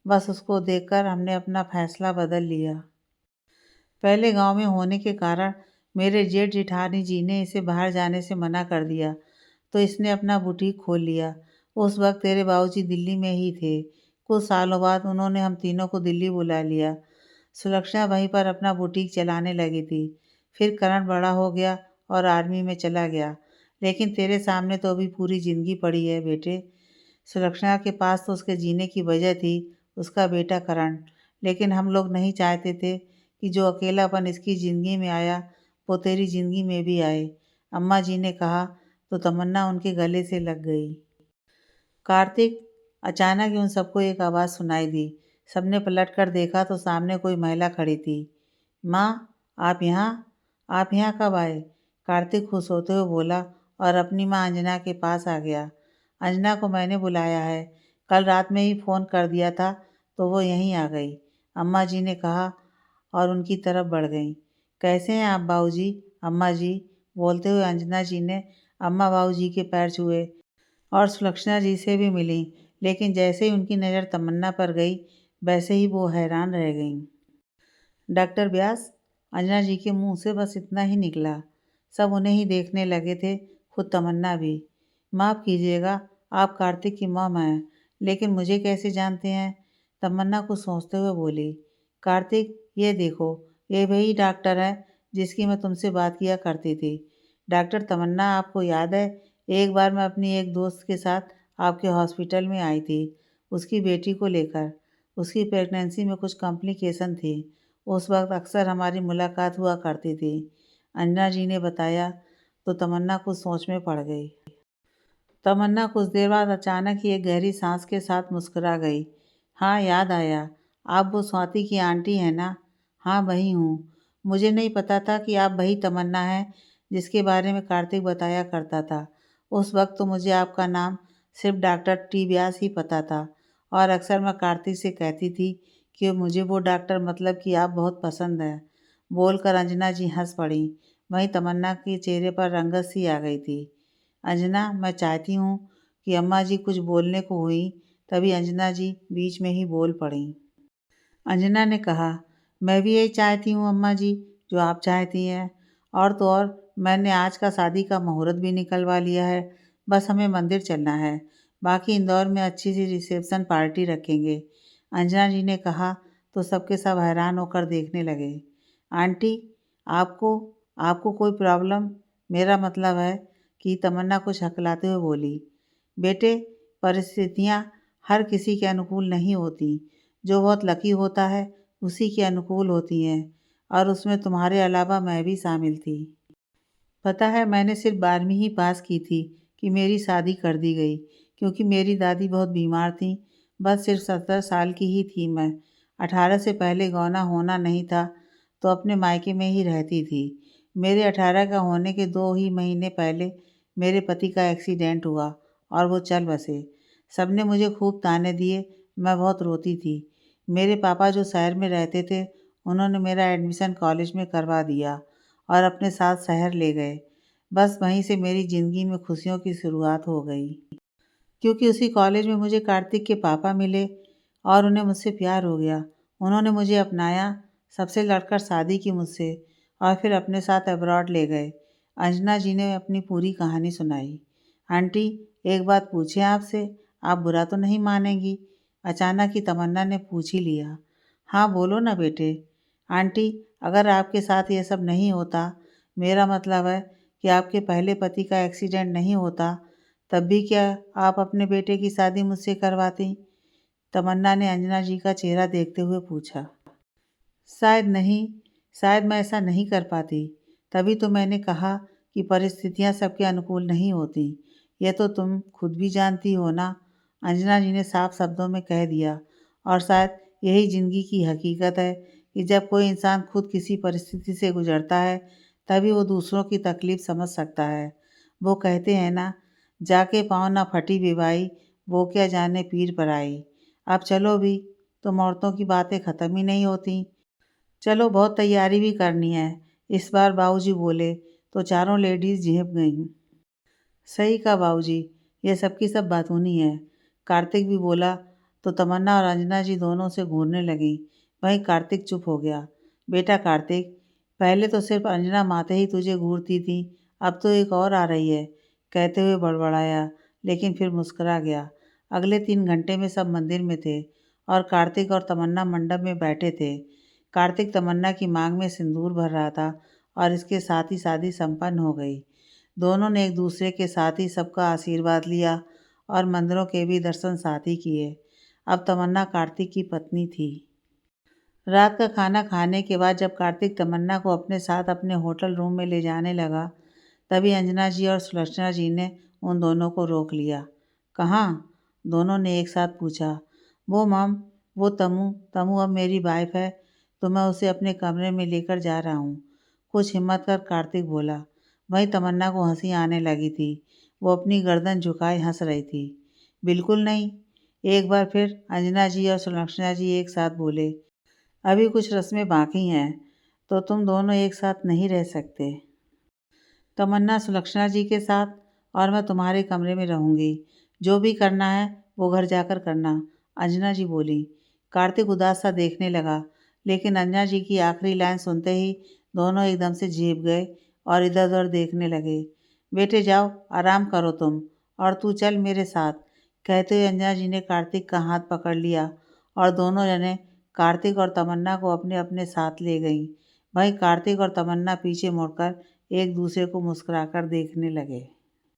बस उसको देखकर हमने अपना फैसला बदल लिया। पहले गांव में होने के कारण मेरे जेठ जेठानी जी ने इसे बाहर जाने से मना कर दिया, तो इसने अपना बुटीक खोल लिया। उस वक्त तेरे बाबूजी दिल्ली में ही थे। कुछ सालों बाद उन्होंने हम तीनों को दिल्ली बुला लिया। सुलक्षणा वहीं पर अपना बुटीक चलाने लगी थी। फिर करण बड़ा हो गया और आर्मी में चला गया। लेकिन तेरे सामने तो अभी पूरी ज़िंदगी पड़ी है बेटे। सुलक्षणा के पास तो उसके जीने की वजह थी उसका बेटा करण, लेकिन हम लोग नहीं चाहते थे कि जो अकेलापन इसकी ज़िंदगी में आया वो तेरी ज़िंदगी में भी आए। अम्मा जी ने कहा तो तमन्ना उनके गले से लग गई। कार्तिक, अचानक ही उन सबको एक आवाज़ सुनाई दी। सबने पलटकर देखा तो सामने कोई महिला खड़ी थी। माँ, आप यहाँ? आप यहाँ कब आए? कार्तिक खुश होते हुए बोला और अपनी माँ अंजना के पास आ गया। अंजना को मैंने बुलाया है, कल रात में ही फ़ोन कर दिया था तो वो यहीं आ गई, अम्मा जी ने कहा और उनकी तरफ बढ़ गईं। कैसे हैं आप बाबूजी? अम्मा जी, बोलते हुए अंजना जी ने अम्मा बाबूजी के पैर छुए और सुलक्षणा जी से भी मिली, लेकिन जैसे ही उनकी नज़र तमन्ना पर गई वैसे ही वो हैरान रह गईं। डॉक्टर व्यास, अंजना जी के मुंह से बस इतना ही निकला। सब उन्हें ही देखने लगे थे, खुद तमन्ना भी। माफ़ कीजिएगा, आप कार्तिक की मॉम हैं, लेकिन मुझे कैसे जानते हैं? तमन्ना कुछ सोचते हुए बोली। कार्तिक, ये देखो, ये वही डॉक्टर है जिसकी मैं तुमसे बात किया करती थी। डॉक्टर तमन्ना, आपको याद है एक बार मैं अपनी एक दोस्त के साथ आपके हॉस्पिटल में आई थी उसकी बेटी को लेकर। उसकी प्रेगनेंसी में कुछ कॉम्प्लिकेशन थी। उस वक्त अक्सर हमारी मुलाकात हुआ करती थी, अंजना जी ने बताया तो तमन्ना कुछ सोच में पड़ गई। तमन्ना कुछ देर बाद अचानक ही एक गहरी सांस के साथ मुस्कुरा गई। हाँ, याद आया, आप वो स्वाति की आंटी हैं ना? हाँ, वही हूँ। मुझे नहीं पता था कि आप वही तमन्ना हैं जिसके बारे में कार्तिक बताया करता था। उस वक्त तो मुझे आपका नाम सिर्फ डॉक्टर टी व्यास ही पता था और अक्सर मैं कार्तिक से कहती थी कि मुझे वो डॉक्टर मतलब कि आप बहुत पसंद है। बोलकर अंजना जी हंस पड़ी। वहीं तमन्ना के चेहरे पर रंगत सी आ गई थी। अंजना, मैं चाहती हूँ कि अम्मा जी कुछ बोलने को हुई, तभी अंजना जी बीच में ही बोल पड़ी। अंजना ने कहा, मैं भी यही चाहती हूँ अम्मा जी, जो आप चाहती हैं। और तो और, मैंने आज का शादी का मुहूर्त भी निकलवा लिया है। बस हमें मंदिर चलना है, बाकी इंदौर में अच्छी सी रिसेप्शन पार्टी रखेंगे। अंजना जी ने कहा तो सबके सब हैरान होकर देखने लगे। आंटी, आपको आपको कोई प्रॉब्लम? मेरा मतलब है कि तमन्ना कुछ हकलाते हुए बोली। बेटे, परिस्थितियाँ हर किसी के अनुकूल नहीं होती। जो बहुत लकी होता है उसी के अनुकूल होती हैं, और उसमें तुम्हारे अलावा मैं भी शामिल थी। पता है, मैंने सिर्फ 12वीं ही पास की थी कि मेरी शादी कर दी गई, क्योंकि मेरी दादी बहुत बीमार थीं। बस सिर्फ 17 साल की ही थी मैं। 18 से पहले गौना होना नहीं था, तो अपने मायके में ही रहती थी। मेरे 18 का होने के 2 ही महीने पहले मेरे पति का एक्सीडेंट हुआ और वो चल बसे। सबने मुझे खूब ताने दिए, मैं बहुत रोती थी। मेरे पापा जो शहर में रहते थे, उन्होंने मेरा एडमिशन कॉलेज में करवा दिया और अपने साथ शहर ले गए। बस वहीं से मेरी ज़िंदगी में खुशियों की शुरुआत हो गई। क्योंकि उसी कॉलेज में मुझे कार्तिक के पापा मिले और उन्हें मुझसे प्यार हो गया। उन्होंने मुझे अपनाया, सबसे लड़कर शादी की मुझसे और फिर अपने साथ अब्रॉड ले गए। अंजना जी ने अपनी पूरी कहानी सुनाई। आंटी, एक बात पूछें आपसे, आप बुरा तो नहीं मानेंगी? अचानक ही तमन्ना ने पूछ ही लिया। हाँ बोलो ना बेटे। आंटी, अगर आपके साथ ये सब नहीं होता, मेरा मतलब है कि आपके पहले पति का एक्सीडेंट नहीं होता, तब भी क्या आप अपने बेटे की शादी मुझसे करवाती? तमन्ना ने अंजना जी का चेहरा देखते हुए पूछा। शायद नहीं, शायद मैं ऐसा नहीं कर पाती। तभी तो मैंने कहा कि परिस्थितियाँ सबके अनुकूल नहीं होती। यह तो तुम खुद भी जानती हो ना। अंजना जी ने साफ शब्दों में कह दिया। और शायद यही ज़िंदगी की हकीकत है कि जब कोई इंसान खुद किसी परिस्थिति से गुजरता है, तभी वो दूसरों की तकलीफ़ समझ सकता है। वो कहते हैं ना, जाके पाँव ना फटी विवाही, वो क्या जाने पीर पराई। अब चलो भी, तुम औरतों की बातें ख़त्म ही नहीं होती। चलो, बहुत तैयारी भी करनी है। इस बार बाबूजी बोले तो चारों लेडीज़ झेप गईं। सही कहा बाबूजी, ये सब की सब बातूनी है। कार्तिक भी बोला तो तमन्ना और अंजना जी दोनों से घूरने लगीं। वहीं कार्तिक चुप हो गया। बेटा कार्तिक, पहले तो सिर्फ अंजना माते ही तुझे घूरती थी, अब तो एक और आ रही है, कहते हुए बड़बड़ाया, लेकिन फिर मुस्कुरा गया। अगले 3 घंटे में सब मंदिर में थे और कार्तिक और तमन्ना मंडप में बैठे थे। कार्तिक तमन्ना की मांग में सिंदूर भर रहा था और इसके साथ ही शादी संपन्न हो गई। दोनों ने एक दूसरे के साथ ही सबका आशीर्वाद लिया और मंदिरों के भी दर्शन साथ ही किए। अब तमन्ना कार्तिक की पत्नी थी। रात का खाना खाने के बाद जब कार्तिक तमन्ना को अपने साथ अपने होटल रूम में ले जाने लगा, तभी अंजना जी और सुलक्षणा जी ने उन दोनों को रोक लिया। कहाँ? दोनों ने एक साथ पूछा। वो मम, वो तमू तमू अब मेरी वाइफ है, तो मैं उसे अपने कमरे में लेकर जा रहा हूँ। कुछ हिम्मत कर कार्तिक बोला। वहीं तमन्ना को हंसी आने लगी थी। वो अपनी गर्दन झुकाए हंस रही थी। बिल्कुल नहीं। एक बार फिर अंजना जी और सुलक्षणा जी एक साथ बोले। अभी कुछ रस्में बाकी हैं, तो तुम दोनों एक साथ नहीं रह सकते। तमन्ना सुलक्षणा जी के साथ, और मैं तुम्हारे कमरे में रहूंगी। जो भी करना है वो घर जाकर करना, अंजना जी बोली। कार्तिक उदास सा देखने लगा, लेकिन अंजना जी की आखिरी लाइन सुनते ही दोनों एकदम से झेप गए और इधर उधर देखने लगे। बेटे जाओ, आराम करो तुम, और तू चल मेरे साथ, कहते हुए अंजना जी ने कार्तिक का हाथ पकड़ लिया और दोनों जने कार्तिक और तमन्ना को अपने अपने साथ ले गईं। वहीं कार्तिक और तमन्ना पीछे मुड़कर एक दूसरे को मुस्कुराकर देखने लगे।